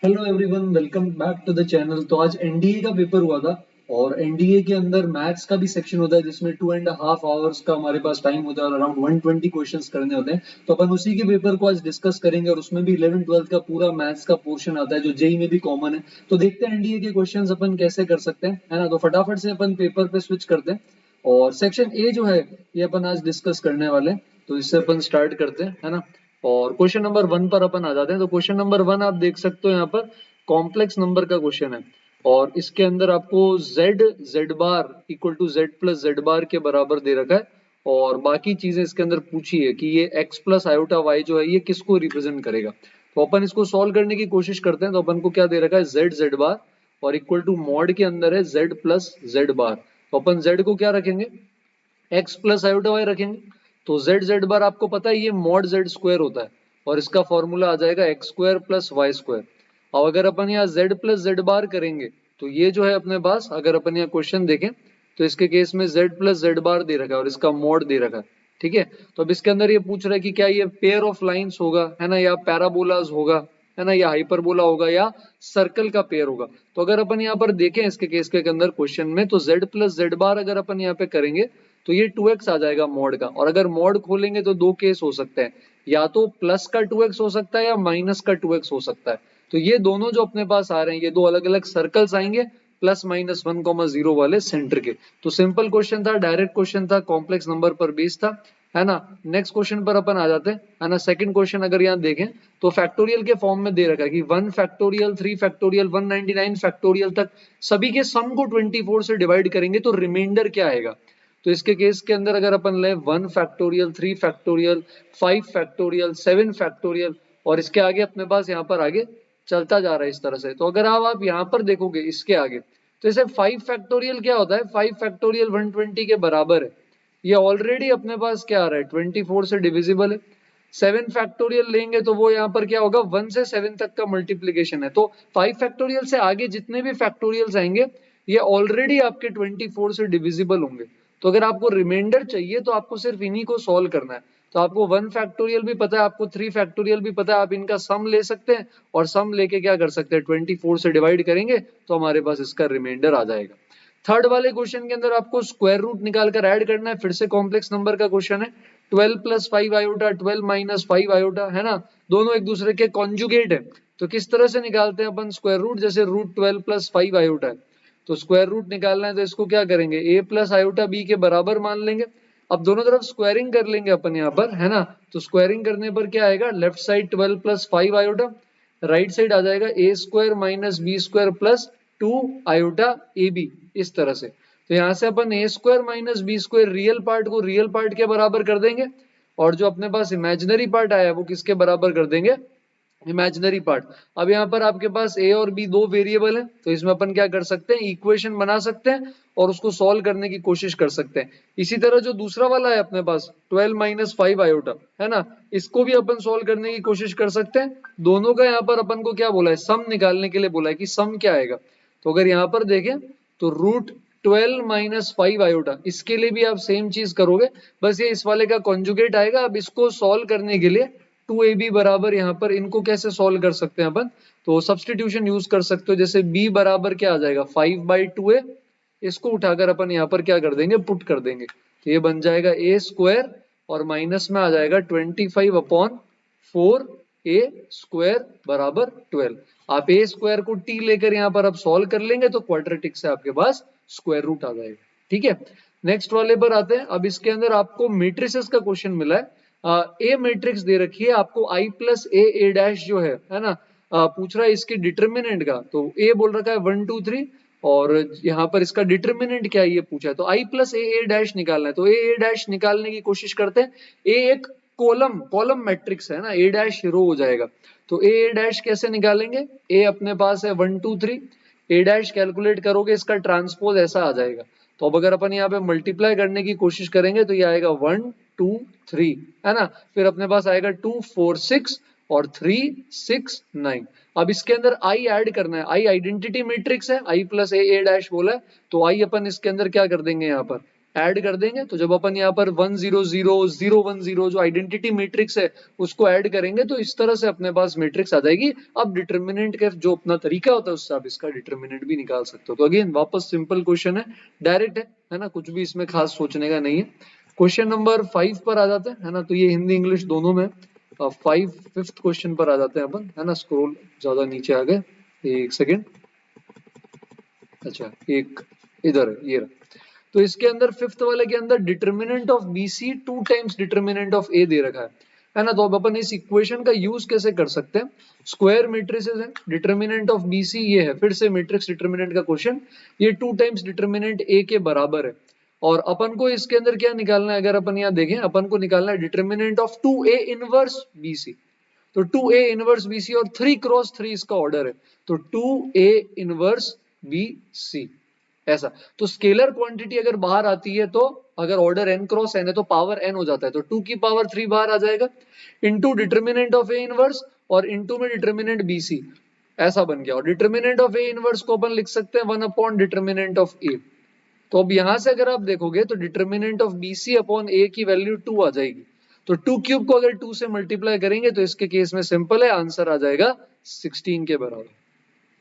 Hello everyone, welcome back to the channel. तो आज NDA का पेपर हुआ था और एनडीए के अंदर मैथ्स का भी सेक्शन होता है जिसमें 2.5 आवर्स का हमारे पास टाइम होता है और अराउंड 120 क्वेश्चंस करने होते हैं। तो अपन उसी के पेपर को आज डिस्कस करेंगे और उसमें भी 11th 12th का पूरा मैथ्स का पोर्शन आता है जो जेई में भी कॉमन है। तो देखते हैं एनडीए के क्वेश्चंस अपन कैसे कर सकते हैं, है ना। तो फटाफट से अपन पेपर पे स्विच करते हैं और सेक्शन ए जो है ये अपन आज डिस्कस करने वाले हैं। तो इससे अपन स्टार्ट करते हैं, है ना। और क्वेश्चन नंबर 1 पर अपन आ जाते हैं। तो क्वेश्चन नंबर 1 आप देख सकते हो यहाँ पर कॉम्प्लेक्स नंबर का क्वेश्चन है और इसके अंदर आपको Z bar equal to Z plus Z bar के बराबर दे रखा है और बाकी चीजें इसके अंदर पूछी है कि ये एक्स प्लस आयोटा वाई जो है ये किसको रिप्रेजेंट करेगा। तो अपन इसको सॉल्व करने की कोशिश करते हैं। तो अपन को क्या दे रखा है, जेड जेड बार और इक्वल टू मॉड के अंदर है जेड प्लस जेड बार। तो अपन जेड को क्या रखेंगे, एक्स प्लस आयोटा वाई रखेंगे। तो जेड जेड बार आपको पता है ये मॉड जेड स्क्वायर होता है और इसका फॉर्मूला आ जाएगा x square plus y square. अब अगर अपन यहाँ जेड प्लस जेड बार करेंगे तो ये जो है अपने पास, अगर अपन यहाँ क्वेश्चन देखें तो इसके केस में जेड प्लस जेड बार दे रखा है और इसका मॉड दे रखा है। ठीक है, तो अब इसके अंदर ये पूछ रहा है कि क्या ये पेयर ऑफ लाइंस होगा, है ना, या पैराबोलाज होगा, है ना, या हाइपरबोला होगा या सर्कल का पेयर होगा। तो अगर अपन यहाँ पर देखें इसके केस के अंदर क्वेश्चन में तो जेड प्लस जेड बार अगर अपन यहाँ पे करेंगे तो ये 2x आ जाएगा मॉड का। और अगर मॉड खोलेंगे तो दो केस हो सकते हैं, या तो प्लस का 2x हो सकता है या माइनस का 2x हो सकता है। तो ये दोनों जो अपने पास आ रहे हैं ये दो अलग अलग सर्कल्स आएंगे +(1,0) वाले सेंटर के। तो सिंपल क्वेश्चन था, डायरेक्ट क्वेश्चन था, कॉम्प्लेक्स नंबर पर बेस्ड था, है ना। नेक्स्ट क्वेश्चन पर अपन आ जाते हैं, है ना। सेकंड क्वेश्चन अगर यहाँ देखें तो फैक्टोरियल के फॉर्म में दे रखा है कि 1 फैक्टोरियल 3 फैक्टोरियल 199 फैक्टोरियल तक सभी के सम को 24 से डिवाइड करेंगे तो रिमाइंडर क्या आएगा। तो इसके केस के अंदर अगर अपन ले 1 फैक्टोरियल 3 फैक्टोरियल 5 फैक्टोरियल 7 फैक्टोरियल और इसके आगे अपने पास यहाँ पर आगे चलता जा रहा है इस तरह से। तो अगर आप यहाँ पर देखोगे इसके आगे तो इसे 5 फैक्टोरियल क्या होता है, 5 फैक्टोरियल 120 के बराबर है। ये ऑलरेडी अपने पास क्या आ रहा है, 24 से डिविजिबल है। 7 फैक्टोरियल लेंगे तो वो यहाँ पर क्या होगा, 1 से 7 तक का मल्टीप्लीकेशन है। तो 5 फैक्टोरियल से आगे जितने भी फैक्टोरियल्स आएंगे ये ऑलरेडी आपके 24 से डिविजिबल होंगे। तो अगर आपको रिमाइंडर चाहिए तो आपको सिर्फ इन्हीं को सॉल्व करना है। तो आपको 1 फैक्टोरियल भी पता है, आपको 3 फैक्टोरियल भी पता है, आप इनका सम ले सकते हैं और सम लेके क्या कर सकते हैं, 24 से डिवाइड करेंगे तो हमारे पास इसका रिमाइंडर आ जाएगा। थर्ड वाले क्वेश्चन के अंदर आपको स्क्वायर रूट निकाल कर ऐड करना है। फिर से कॉम्प्लेक्स नंबर का क्वेश्चन है। 12 प्लस 5 आयोटा 12 माइनस 5 आयोटा, है ना, दोनों एक दूसरे के कॉन्जुगेट है। तो किस तरह से निकालते हैं अपन स्क्वायर रूट, जैसे रूट 12 प्लस 5 आयोटा है तो स्क्वायर रूट निकालना है तो इसको क्या करेंगे, a प्लस आयोटा b के बराबर मान लेंगे। अब दोनों तरफ स्क्वायरिंग कर लेंगे अपन यहाँ पर, है ना। तो स्क्वायरिंग करने पर क्या आएगा, left side 12 plus 5 iota, right side आ जाएगा a square minus B square plus 2 iota A B, इस तरह से। तो यहाँ से अपन a square minus B square real part को रियल पार्ट के बराबर कर देंगे और जो अपने पास इमेजिनरी पार्ट आया है वो किसके बराबर कर देंगे, इमेजिनरी पार्ट। अब यहाँ पर आपके पास a और b दो वेरिएबल हैं तो इसमें अपन क्या कर सकते हैं, इक्वेशन बना सकते हैं और उसको सॉल्व करने की कोशिश कर सकते हैं। इसी तरह जो दूसरा वाला है अपने पास 12 माइनस 5 आयोटा, है ना, इसको भी अपन सॉल्व करने की कोशिश कर सकते हैं। दोनों का यहाँ पर अपन को क्या बोला है, सम निकालने के लिए बोला है कि सम क्या आएगा। तो अगर यहाँ पर देखें तो रूट 12 माइनस 5 आयोटा, इसके लिए भी आप सेम चीज करोगे, बस ये इस वाले का कॉन्जुगेट आएगा। अब इसको सॉल्व करने के लिए 2ab बराबर, यहाँ पर इनको कैसे सॉल्व कर सकते हैं अपन, तो सब्सटीट्यूशन यूज कर सकते हो। जैसे b बराबर क्या आ जाएगा 5/2a, इसको उठाकर अपन यहाँ पर क्या कर देंगे, पुट कर देंगे। तो ये बन जाएगा a स्क्वायर और माइनस में आ जाएगा 25/4 a स्क्वायर बराबर 12। आप a स्क्वायर को t लेकर यहाँ पर अब सॉल्व कर लेंगे तो क्वाड्रेटिक से आपके पास स्क्वायर रूट आ जाएगा। ठीक है, नेक्स्ट वाले पर आते हैं। अब इसके अंदर आपको मैट्रिसेस का क्वेश्चन मिला है। ए मैट्रिक्स दे रखी है आपको, i प्लस ए डैश जो है ना, पूछ रहा है इसके डिटर्मिनेंट का। तो ए बोल रखा है 1 2 3 और यहाँ पर इसका डिटर्मिनेंट क्या है ये पूछा है। तो i प्लस ए डैश निकालना है तो ए डैश निकालने की कोशिश करते हैं। ए एक कॉलम कॉलम मैट्रिक्स है ना, ए डैश रो हो जाएगा। तो ए डैश कैसे निकालेंगे, ए अपने पास है 1 2 3, ए डैश कैलकुलेट करोगे इसका ट्रांसपोज ऐसा आ जाएगा। तो अब अगर अपन यहाँ पे मल्टीप्लाई करने की कोशिश करेंगे तो ये आएगा 1 2 3, है ना। फिर अपने पास आएगा 2 4 6 और 3 6 9। अब इसके अंदर आई ऐड करना है, आई आइडेंटिटी मैट्रिक्स है, आई प्लस ए डैश बोला है तो आई अपन इसके अंदर क्या कर देंगे यहाँ पर ऐड कर देंगे। तो जब अपन यहाँ पर 1 0 0 0 1 0 जो आइडेंटिटी मैट्रिक्स है उसको ऐड करेंगे तो इस तरह से अपने पास मैट्रिक्स आ जाएगी। अब डिटर्मिनेंट का जो अपना तरीका होता है उससे आप इसका डिटर्मिनेंट भी निकाल सकते हो। तो अगेन वापस सिंपल क्वेश्चन है, डायरेक्ट है ना, कुछ भी इसमें खास सोचने का नहीं है। क्वेश्चन नंबर 5 पर आ जाते हैं, है ना। तो ये हिंदी इंग्लिश दोनों में 5th क्वेश्चन पर आ जाते हैं अपन, है ना। स्क्रॉल ज्यादा नीचे आ गए, एक सेकेंड, अच्छा एक इधर है, ये रहा। तो इसके अंदर 5th वाले के अंदर determinant of BC 2 times determinant of A दे रखा है ना। तो अब अपन इस इक्वेशन का यूज कैसे कर सकते हैं। स्क्वायर मैट्रिसेस है, डिटर्मिनेंट ऑफ BC ये है, फिर से मैट्रिक्स डिटर्मिनेंट का क्वेश्चन, ये 2 टाइम्स डिटर्मिनेंट A के बराबर है। और अपन को इसके अंदर क्या निकालना है, अगर अपन यहाँ देखें अपन को निकालना है determinant of 2A inverse BC। तो 2A इनवर्स BC और 3 क्रॉस 3 इसका ऑर्डर है, तो 2A इनवर्स BC ऐसा। तो स्केलर क्वांटिटी अगर बाहर आती है तो अगर ऑर्डर n क्रॉस n है तो पावर n हो जाता है, तो 2 की पावर 3 बाहर आ जाएगा, into determinant of A inverse और इनटू में डिटर्मिनेंट BC, ऐसा बन गया। और डिटर्मिनेंट ऑफ A इनवर्स को अपन लिख सकते हैं 1 अपॉन डिटर्मिनेंट ऑफ A। तो अब यहां से अगर आप देखोगे तो determinant of BC upon A की वैल्यू 2 आ जाएगी। तो 2 क्यूब को अगर 2 से मल्टीप्लाई करेंगे तो इसके केस में सिंपल है, आंसर आ जाएगा 16 के बराबर।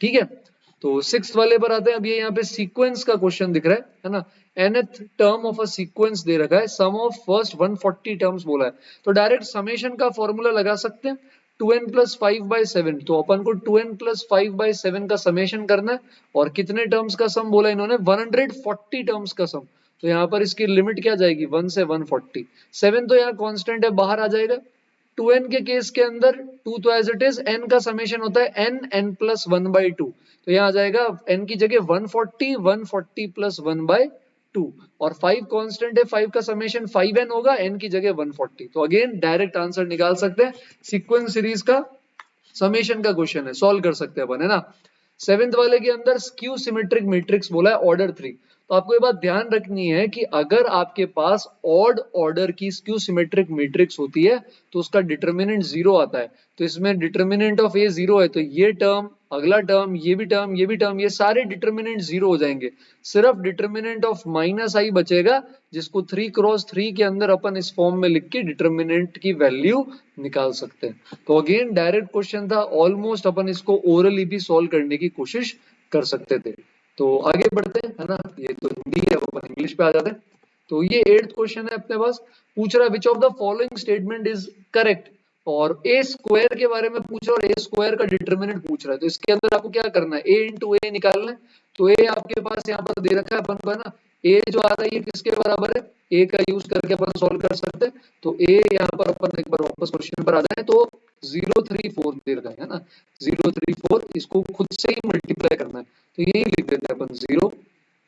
ठीक है, तो 6th वाले पर आते हैं। अब ये यहाँ पे सीक्वेंस का क्वेश्चन दिख रहा है ना। nth term of a sequence दे रखा है, सम ऑफ फर्स्ट 140 टर्म्स बोला है। तो डायरेक्ट समेशन का फॉर्मूला लगा सकते हैं 2n प्लस 5/7। तो अपन को 2n प्लस 5/7 का समेशन करना है, और कितने टर्म्स का सम बोला इन्होंने, 140 टर्म्स का सम। तो यहाँ पर इसकी लिमिट क्या जाएगी, 1 से 140। 7 तो यहाँ कांस्टेंट है, बाहर आ जाएगा। 2n के केस के अंदर 2 तो एज इट इज, n का समेशन होता है n प्लस 1/2। तो यहाँ आ जाएगा n की जगह 140, 140 प्लस 1/2, और 5 कांस्टेंट है, 5 का समेशन 5n होगा, n की जगह 140। तो अगेन डायरेक्ट आंसर निकाल सकते हैं, सीक्वेंस सीरीज का समेशन का क्वेश्चन है, सॉल्व कर सकते हैं अपन, है ना। 7th वाले के अंदर स्क्यू सिमेट्रिक मैट्रिक्स बोला है, ऑर्डर 3। तो आपको ये बात ध्यान रखनी है कि अगर आपके पास ऑड ऑर्डर की स्क्यू सिमेट्रिक मैट्रिक्स होती है तो उसका डिटर्मिनेंट 0 आता है। तो इसमें डिटर्मिनेंट ऑफ A 0 है, तो ये टर्म, अगला टर्म, ये भी टर्म, ये भी टर्म, ये सारे डिटर्मिनेंट 0 हो जाएंगे। सिर्फ डिटर्मिनेंट ऑफ -i बचेगा, जिसको 3 क्रॉस 3 के अंदर अपन इस फॉर्म में लिख के डिटर्मिनेंट की वैल्यू निकाल सकते हैं। तो अगेन डायरेक्ट क्वेश्चन था, ऑलमोस्ट अपन इसको ओरली भी सॉल्व करने की कोशिश कर सकते थे। तो आगे बढ़ते हैं, है ना। ये तो हिंदी है, अब अपन इंग्लिश पे आ जाते हैं। तो ये 8th क्वेश्चन है अपने पास, पूछ रहा है which of the following statement is correct. और ए स्क्वायर के बारे में पूछ रहा है, और ए स्क्वायर का डिटर्मिनेंट पूछ रहा है। तो इसके अंदर आपको क्या करना है, ए इंटू ए निकालना है। तो ए आपके पास यहाँ पर दे रखा है अपन को, है ना। ए जो आ रहा है ये किसके बराबर है, ए का यूज करके अपन सोल्व कर सकते हैं। तो ए यहाँ पर अपन एक बार वापस क्वेश्चन पर आ जाए तो 034 दे रखा है ना, 034, इसको खुद से ही मल्टीप्लाई करना है। तो यही लिख देते हैं अपन 0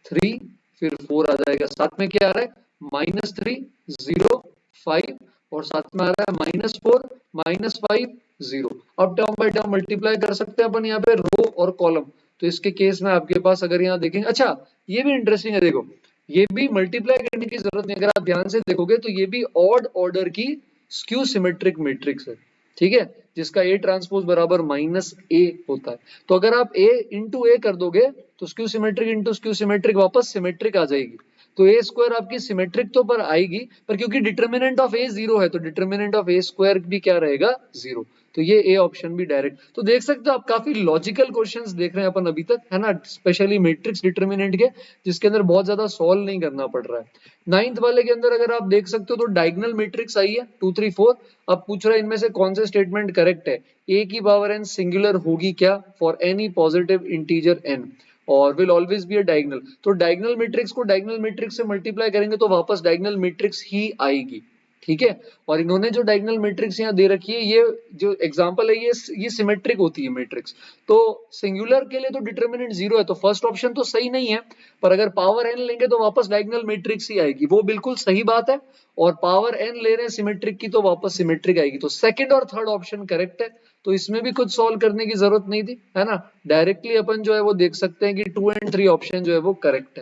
3 फिर 4 आ जाएगा, साथ में क्या आ रहा है -3 0 5, और साथ में आ रहा है -4 -5 0। अब टर्म बाय टर्म मल्टीप्लाई कर सकते हैं अपन यहाँ पे रो और कॉलम। तो इसके केस में आपके पास अगर यहाँ देखेंगे, अच्छा ये भी इंटरेस्टिंग है, देखो ये भी मल्टीप्लाई करने की जरूरत नहीं, अगर आप ध्यान से देखोगे तो ये भी ऑड ऑर्डर की स्क्यू सिमेट्रिक मैट्रिक्स है, ठीक है, जिसका A ट्रांसपोज बराबर -A होता है। तो अगर आप A इंटू A कर दोगे तो skew symmetric into skew symmetric वापस सिमेट्रिक आ जाएगी। तो A स्क्वायर आपकी सिमेट्रिक तो पर आएगी, पर क्योंकि डिटर्मिनेंट ऑफ A 0 है तो डिटर्मिनेंट ऑफ A स्क्वायर भी क्या रहेगा, 0। तो ये ए ऑप्शन भी डायरेक्ट। तो देख सकते हो आप, काफी लॉजिकल क्वेश्चंस देख रहे हैं अपन अभी तक, है ना, स्पेशली मैट्रिक्स डिटर्मिनेंट के, जिसके अंदर बहुत ज्यादा सॉल्व नहीं करना पड़ रहा है। 9th वाले के अंदर अगर आप देख सकते हो तो डायगोनल मैट्रिक्स आई है 2 3 4। अब पूछ रहा है इनमें से कौन से स्टेटमेंट करेक्ट है, a की पावर n सिंगुलर होगी क्या for any positive integer n, और will always be a diagonal. तो डायगोनल मैट्रिक्स को डायगोनल मैट्रिक्स से मल्टीप्लाई करेंगे तो वापस डायगोनल मैट्रिक्स ही आएगी, ठीक है। और इन्होंने जो डायगोनल मैट्रिक्स यहाँ दे रखी है, ये जो एग्जांपल है ये सिमेट्रिक होती है मैट्रिक्स। तो सिंगुलर के लिए तो डिटर्मिनेंट 0 है, तो फर्स्ट ऑप्शन तो सही नहीं है, पर अगर पावर n लेंगे तो वापस डायगोनल मैट्रिक्स ही आएगी, वो बिल्कुल सही बात है। और पावर n ले रहे हैं सिमेट्रिक की तो वापस सिमेट्रिक आएगी। तो सेकंड और थर्ड ऑप्शन करेक्ट है, तो इसमें भी कुछ सॉल्व करने की जरूरत नहीं थी, है ना। डायरेक्टली अपन जो है वो देख सकते हैं कि 2 और 3 ऑप्शन जो है वो करेक्ट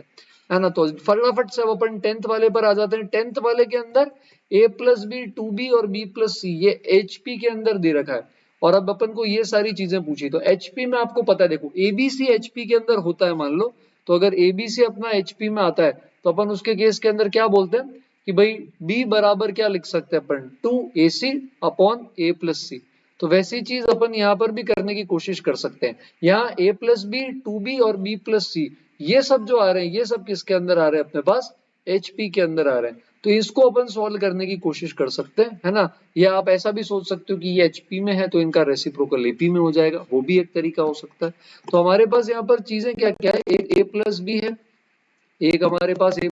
है ना। तो फटाफट से अपन 10th वाले पर आ जाते हैं। 10th वाले के अंदर a प्लस बी 2b और b प्लस सी, ये HP के अंदर दे रखा है। और अब अपन को ये सारी चीजें पूछी, तो HP में आपको पता है, देखो ABC HP के अंदर होता है मान लो, तो अगर ABC अपना HP में आता है तो अपन उसके केस के अंदर क्या बोलते हैं कि भाई b बराबर क्या लिख सकते हैं अपन 2ac अपॉन a प्लस सी। तो वैसी चीज अपन यहाँ पर भी करने की कोशिश कर सकते हैं। यहाँ a प्लस बी 2b और b प्लस सी ये सब जो आ रहे हैं ये सब किसके अंदर आ रहे हैं अपने पास HP के अंदर आ रहे हैं। तो इसको अपन सॉल्व करने की कोशिश कर सकते हैं, है ना। या आप ऐसा भी सोच सकते हो कि ये HP में है तो इनका रेसिप्रोकल AP में हो जाएगा, वो भी एक तरीका हो सकता है। तो हमारे पास यहाँ पर चीजें क्या क्या है, एक a प्लस बी है, एक हमारे पास a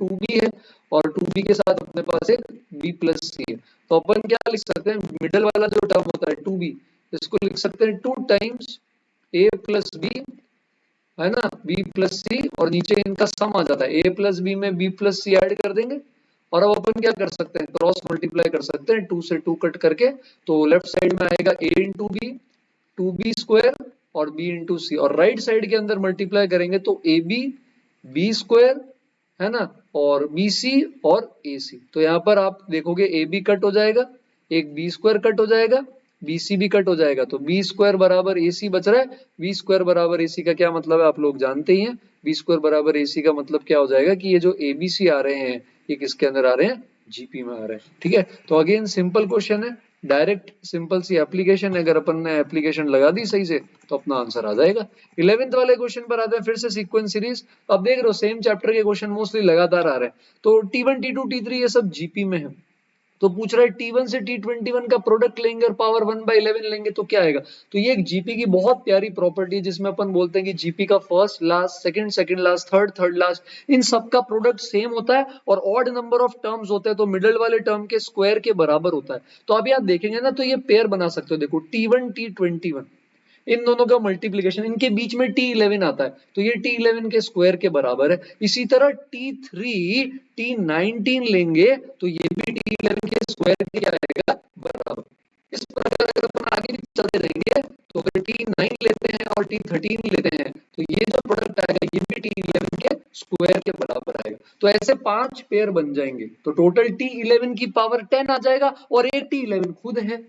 2b है और 2b के साथ अपने पास एक b प्लस सी है। तो अपन क्या लिख सकते हैं, मिडल वाला जो टर्म होता है 2b इसको लिख सकते हैं 2 टाइम्स a प्लस बी, है ना, b प्लस सी और नीचे इनका सम आ जाता है a प्लस बी में b प्लस सी ऐड कर देंगे और अब अपन क्या कर सकते हैं क्रॉस मल्टीप्लाई कर सकते हैं 2 से 2 कट करके। तो लेफ्ट साइड में आएगा a into b 2b square और b इंटू सी और राइट साइड के अंदर मल्टीप्लाई करेंगे तो ab b स्क्वायर, है ना, और BC और AC। तो यहाँ पर आप देखोगे AB कट हो जाएगा, एक B स्क्वायर कट हो जाएगा, BC भी कट हो जाएगा, तो B स्क्वायर बराबर AC बच रहा है। B स्क्वायर बराबर AC का क्या मतलब है आप लोग जानते ही हैं, B स्क्वायर बराबर AC का मतलब क्या हो जाएगा कि ये जो ABC आ रहे हैं ये किसके अंदर आ रहे हैं, GP में आ रहे हैं। ठीक है, तो अगेन सिंपल क्वेश्चन है, डायरेक्ट सिंपल सी एप्लीकेशन, अगर अपन ने एप्लीकेशन लगा दी सही से तो अपना आंसर आ जाएगा। 11th वाले क्वेश्चन पर आते हैं, फिर से सीक्वेंस सीरीज। अब देख रहे हो सेम चैप्टर के क्वेश्चन मोस्टली लगातार आ रहे हैं। तो T1 T2 T3 ये सब जीपी में है। तो पूछ रहा है T1 से T21 का प्रोडक्ट लेंगे और पावर 1/11 लेंगे तो क्या आएगा। तो ये एक जीपी की बहुत प्यारी प्रॉपर्टी है जिसमें अपन बोलते हैं कि जीपी का first last, second second last, third third last, इन सब का प्रोडक्ट सेम होता है और ऑड नंबर ऑफ टर्म्स होते हैं तो मिडिल वाले टर्म के स्क्वायर के बराबर होता है। तो अभी आप देखेंगे ना तो ये पेयर बना सकते हो, देखो T1 T21 इन दोनों का मल्टीप्लीकेशन, इनके बीच में T11 आता है तो ये T11 के स्क्वायर के बराबर है। इसी तरह T3 T19 लेंगे तो ये भी T11 के स्क्वायर के आएगा बराबर। इस प्रकार अगर अपन आगे भी चलते रहेंगे तो अगर T9 लेते हैं और T13 लेते हैं तो ये जो प्रोडक्ट आएगा ये भी T11 के स्क्वायर के बराबर आएगा। तो ऐसे 5 पेयर बन जाएंगे तो टोटल T11 की पावर 10 आ जाएगा और एक T11 खुद है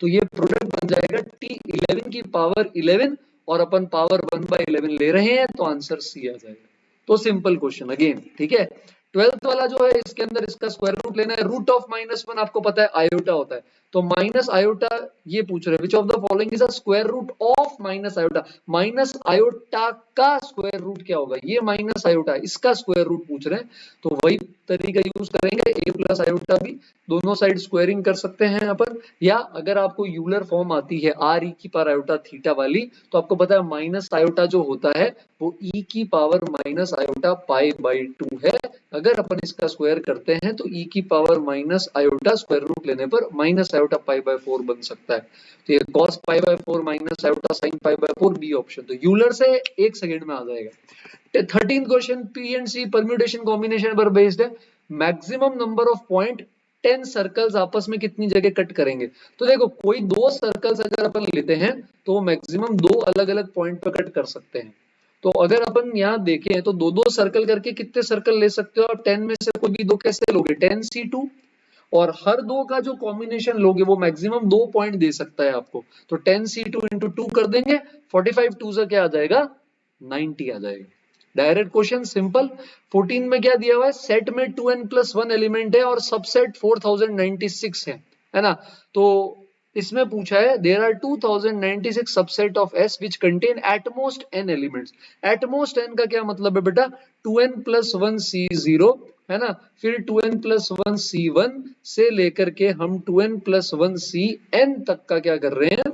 तो ये प्रोडक्ट बन जाएगा T11 की पावर 11 और अपन पावर 1/11 ले रहे हैं तो आंसर सी आ जाएगा। तो सिंपल क्वेश्चन अगेन, ठीक है। 12th वाला जो है इसके अंदर इसका स्क्वायर रूट लेना है। रूट ऑफ -1 आपको पता है आयोटा होता है, तो माइनस आयोटा ये पूछ रहे हैं which of the following is a square root of minus iota. Minus iota का स्क्वायर रूट क्या होगा, ये माइनस आयोटा इसका स्क्वायर रूट पूछ रहे हैं तो वही तरीका यूज करेंगे, a प्लस आयोटा भी दोनों साइड स्क्वायरिंग कर सकते हैं यहाँ पर। या अगर आपको यूलर फॉर्म आती है आर ई की पावर आयोटा थीटा वाली तो आपको पता है माइनस आयोटा जो होता है वो ई की power minus iota pi by 2 है। अगर अपन इसका स्क्वायर करते हैं तो ई की power minus iota square root लेने पर माइनस आयोटा पाई बाय 4 बन सकता है। तो ये cos pi by 4 minus iota sine pi by 4 b option, तो यूलर से 1 सेकंड में आ जाएगा। 13th question P and C permutation combination पर बेस्ड है। Maximum number of point 10 circles आपस में कितनी जगह कट करेंगे। तो देखो कोई दो सर्कल्स अगर अपन लेते हैं तो मैक्सिमम दो अलग अलग पॉइंट पर कट कर सकते हैं। तो अगर अपन यहाँ देखें तो दो दो सर्कल करके कितने सर्कल ले सकते हो, और 10 में से कोई भी दो कैसे लोगे 10C2 और हर दो का जो कॉम्बिनेशन लोगे वो मैक्सिमम 2 पॉइंट दे सकता है आपको। तो 10C2 इंटू 2 कर देंगे 45 2 से क्या आ जाएगा 90 आ जाएगा। Direct question simple. 14 में क्या दिया हुआ है, सेट में 2n+1 एलिमेंट है और सबसेट 4096 है ना। तो इसमें पूछा है there are 2096 subset of S which contain at most n elements. at most n का क्या मतलब है बेटा, 2n+1 C0 है ना, फिर 2n+1 C1 से लेकर के हम 2n+1 Cn तक का क्या कर रहे हैं,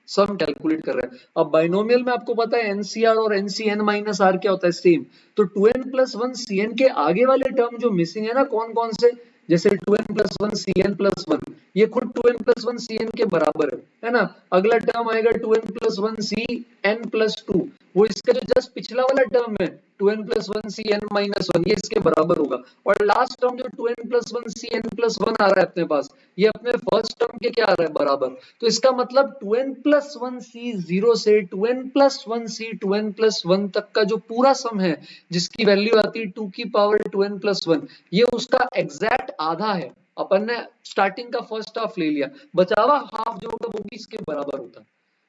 सम कैलकुलेट कर रहे हैं। अब बाइनोमियल में आपको पता है एनसीआर और एनसीएन माइनस आर क्या होता है, सेम। तो 2n+1 Cn के आगे वाले टर्म जो मिसिंग है ना कौन कौन से, जैसे 2n+1 Cn+1 ये खुद 2n+1 Cn के बराबर है ना। अगला टर्म आएगा 2n+1 Cn+2 वो इसका जो जस्ट पिछला वाला टर्म है 2n+1 Cn-1 ये इसके बराबर होगा। और लास्ट टर्म जो 2n+1 Cn+1 आ रहा है अपने पास ये अपने फर्स्ट टर्म के क्या आ रहा है बराबर। तो इसका मतलब 2n+1 C0 से 2n+1 C 2n+1 तक का जो पूरा सम है जिसकी वैल्यू आती है 2 की पावर 2n+1 ये उसका एग्जैक्ट आधा है। अपन ने स्टार्टिंग का फर्स्ट हाफ ले लिया, बचा हुआ हाफ जो होगा वो भी इसके बराबर होता है।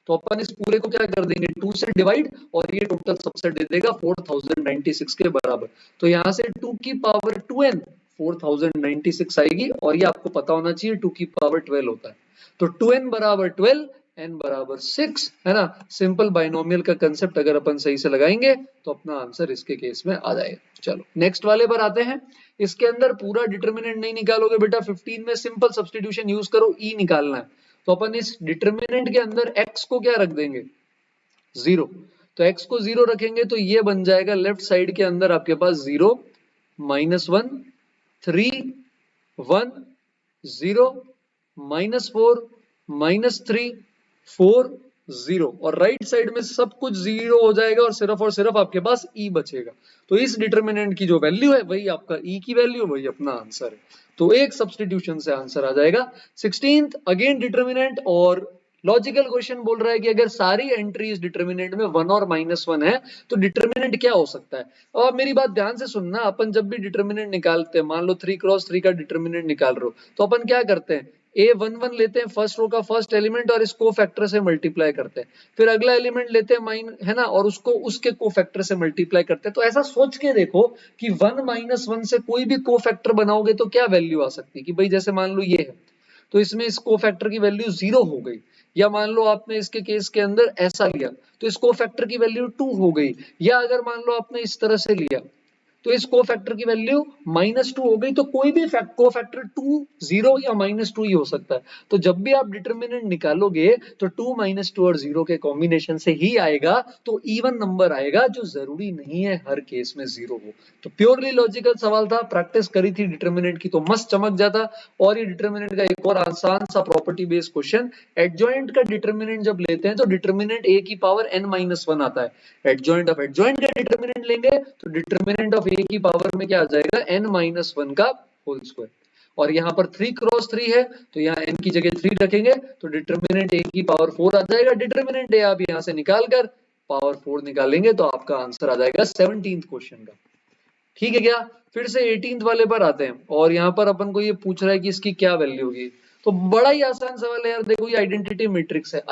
तो अपन इस पूरे को क्या कर देंगे 2 से डिवाइड और ये टोटल सबसेट दे देगा 4096 के बराबर। तो यहाँ से 2 की पावर 2n 4096 आएगी और ये आपको पता होना चाहिए 2 की पावर 12 होता है। तो 2n बराबर 12 n बराबर 6 है ना। सिंपल बाइनोमियल का कंसेप्ट अगर अपन सही से लगाएंगे तो अपना आंसर इसके केस में आ जाएगा। चलो नेक्स्ट वाले पर आते हैं। इसके अंदर पूरा डिटर्मिनेंट नहीं निकालोगे बेटा, 15 में सिंपल सब्स्टिट्यूशन यूज करो, ई निकालना है। तो अपन इस डिटर्मिनेंट के अंदर x को क्या रख देंगे 0। तो x को 0 रखेंगे तो ये बन जाएगा लेफ्ट साइड के अंदर आपके पास 0 -1 3 1 0 -4 -3 4 0 और राइट साइड में सब कुछ 0 हो जाएगा और सिर्फ आपके पास e बचेगा। तो इस डिटर्मिनेंट की जो वैल्यू है वही आपका e की वैल्यू, वही अपना आंसर है। तो एक सब्स्टिट्यूशन से आंसर आ जाएगा। 16th अगेन डिटर्मिनेंट और लॉजिकल क्वेश्चन बोल रहा है कि अगर सारी एंट्रीज डिटर्मिनेंट में 1 और -1 है तो डिटर्मिनेंट क्या हो सकता है। और मेरी बात ध्यान से सुनना, अपन जब भी डिटर्मिनेंट निकालते हैं, मान लो 3x3 का डिटर्मिनेंट निकाल रहे हो तो अपन क्या करते हैं a11 लेते हैं फर्स्ट रो का फर्स्ट एलिमेंट और इसको फैक्टर से मल्टीप्लाई करते हैं, फिर अगला एलिमेंट लेते हैं माइन है ना और उसको उसके कोफैक्टर से मल्टीप्लाई करते हैं। तो ऐसा सोच के देखो कि 1 -1 से कोई भी कोफैक्टर बनाओगे तो क्या वैल्यू आ सकती है कि भाई जैसे मान लो ये है तो इसमें इस कोफैक्टर की वैल्यू 0 हो गई, या मान लो आपने इसके केस के अंदर ऐसा लिया तो इस कोफैक्टर की वैल्यू 2 हो गई, या अगर मान लो आपने इस तरह से लिया तो इस कोफैक्टर की वैल्यू -2 हो गई। तो कोई भी कोफैक्टर 2 0 या -2 ही हो सकता है। तो जब भी आप डिटर्मिनेंट निकालोगे तो 2 -2 और 0 के कॉम्बिनेशन से ही आएगा, तो इवन नंबर आएगा, जो जरूरी नहीं है हर केस में 0 हो। तो प्योरली लॉजिकल सवाल था, प्रैक्टिस करी थी डिटर्मिनेंट की तो मस्त चमक जाता। और ये डिटर्मिनेंट का एक और आसान सा प्रॉपर्टी बेस्ड क्वेश्चन, एडजॉइंट का डिटर्मिनेंट जब लेते हैं तो डिटर्मिनेंट a की पावर n-1 आता है। एडजॉइंट ऑफ एडजॉइंट का डिटर्मिनेंट लेंगे तो डिटर्मिनेंट ऑफ a की पावर में क्या आ जाएगा n-1 का होल स्क्वायर। और यहाँ पर 3x3 है तो यहाँ n की जगह 3 रखेंगे तो डिटर्मिनेंट a की पावर 4 आ जाएगा। डिटर्मिनेंट a आप यहाँ से निकाल कर पावर 4 निकालेंगे तो आपका आंसर आ जाएगा 17th क्वेश्चन का। ठीक है क्या। फिर से 18th वाले पर आते हैं और यहाँ पर अपन को ये पूछ रहा है कि इसकी क्या वैल्यू होगी। तो बड़ा ही आसान सवाल है यार, देखो ये आइडेंटिटी मैट्रिक्स है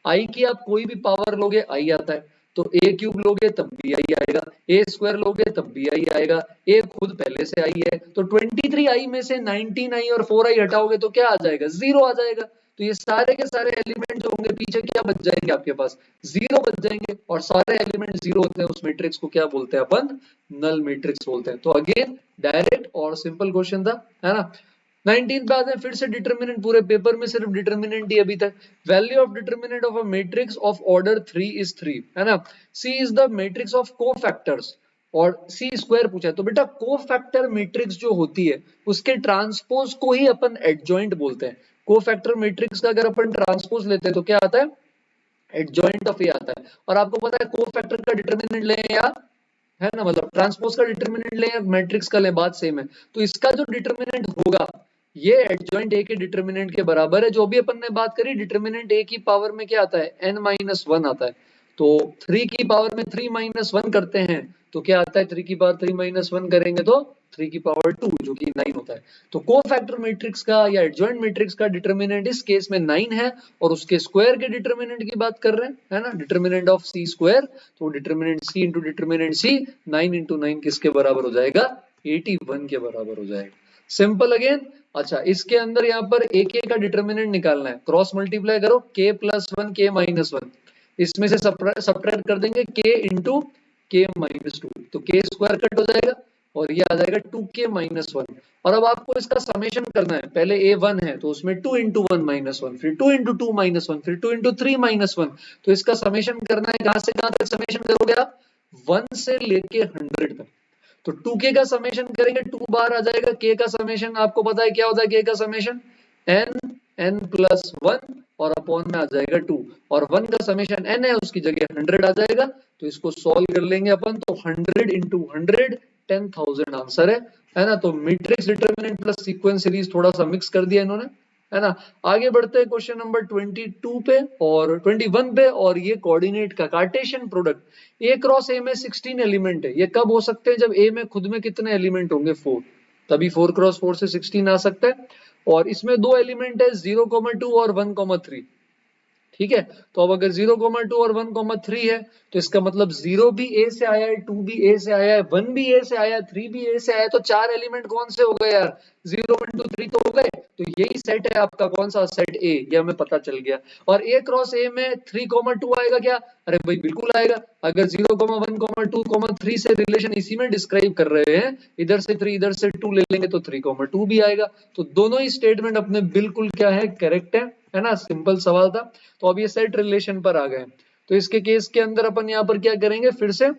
आई की आप कोई भी पावर लोगे आई आता है, तो a³ लोगे तब भी आई आएगा, a² लोगे तब भी आई आएगा, a खुद पहले से आई है तो 23 आई में से 19 आई और 4 आई हटाओगे तो क्या आ जाएगा 0 आ जाएगा। तो ये सारे के सारे एलिमेंट जो होंगे पीछे क्या बच जाएंगे आपके पास 0 बच जाएंगे, और सारे एलिमेंट 0 होते हैं उस मैट्रिक्स को क्या बोलते हैं अपन नल मैट्रिक्स बोलते हैं। तो अगेन डायरेक्ट और सिंपल क्वेश्चन था, है ना। 19 पे आते हैं, फिर से डिटर्मिनेंट, पूरे पेपर में सिर्फ डिटर्मिनेंट ही अभी तक। Value of determinant of a matrix of order 3 is 3, है ना। C is the matrix of cofactors और सी स्क्वायर पूछा है। तो बेटा कोफैक्टर मैट्रिक्स जो होती है उसके ट्रांसपोज को ही अपन एडजॉइंट बोलते हैं। कोफैक्टर मैट्रिक्स का अगर अपन ट्रांसपोज लेते हैं तो क्या आता है एडजॉइंट ऑफ ए आता है। और आपको पता है कोफैक्टर का डिटर्मिनेंट लें या है ना, मतलब ट्रांसपोज का डिटर्मिनेंट लें या मैट्रिक्स का लें, बात सेम है। तो इसका जो डिटर्मिनेंट होगा ये एडजॉइंट ए के डिटर्मिनेंट के बराबर है। जो भी अपन ने बात करी डिटर्मिनेंट ए की पावर में क्या आता है n-1 आता है। तो 3 की पावर में 3 - 1 करते हैं तो क्या आता है 3 की पावर 3 - 1 करेंगे तो 3 की पावर 2 जो कि 9 होता है। तो कोफैक्टर मैट्रिक्स का या एडजॉइंट मैट्रिक्स का डिटर्मिनेंट इस केस में 9 है और उसके स्क्वायर के डिटर्मिनेंट की बात कर रहे हैं, है ना, डिटर्मिनेंट ऑफ सी स्क्वायर। तो डिटर्मिनेंट सी इंटू डिटर्मिनेंट सी 9 × 9 किसके बराबर हो जाएगा 81 के बराबर हो जाएगा। Simple again. अच्छा इसके अंदर यहाँ पर a k का डिटर्मिनेंट निकालना है, क्रॉस मल्टीप्लाई करो k + 1 k - 1, इसमें से सब्ट्रैक्ट कर देंगे k × k - 2 तो k स्क्वायर कट हो जाएगा और ये आ जाएगा 2k - 1। और अब आपको इसका समेशन करना है, पहले a1 है तो उसमें 2 × 1 - 1, फिर 2 × 2 - 1, फिर 2 × 3 - 1। तो इसका समेशन करना है, कहां से कहां तक समेशन करोगे आप 1 से लेके 100 तक। तो 2k का समेशन करेंगे 2 बार आ जाएगा, k का समेशन आपको पता है क्या होता है, k का समेशन n+1 और अपॉन में आ जाएगा 2, और 1 का समेशन n है उसकी जगह 100 आ जाएगा। तो इसको सॉल्व कर लेंगे अपन तो 100 × 100 10,000 आंसर है ना। तो matrix determinant plus sequence series थोड़ा सा मिक्स कर दिया इन्होंने, है ना। आगे बढ़ते हैं क्वेश्चन नंबर 22 पे और 21 पे, और ये कोऑर्डिनेट का Cartesian product a cross a में 16 एलिमेंट है। ये कब हो सकते हैं जब a में खुद में कितने एलिमेंट होंगे 4, तभी 4 क्रॉस 4 से 16 आ सकता है। और इसमें दो एलिमेंट है 0,2 और 1,3, ठीक है। तो अब अगर 0,2 और 1,3 है तो इसका मतलब 0 भी ए से आया है, 2 भी ए से आया है, 1 भी ए से आया है, 3 भी ए से आया है, तो 4 एलिमेंट कौन से हो गए यार? 0, 1, 2, 3 तो हो गए। तो यही सेट है आपका, कौन सा सेट ए, ये हमें पता चल गया। और ए क्रॉस ए में 3,2 आएगा क्या? अरे भाई बिल्कुल आएगा। अगर 0,1,2, 3 से रिलेशन इसी में डिस्क्राइब कर रहे हैं, इधर से 3 इधर से 2 ले लेंगे तो 3,2 भी आएगा। तो दोनों ही स्टेटमेंट अपने बिल्कुल क्या है, करेक्ट है ना। सिंपल सवाल था। तो अब ये सेट रिलेशन पर आ गए। तो इसके केस के अंदर अपन यहाँ पर क्या करेंगे, फिर से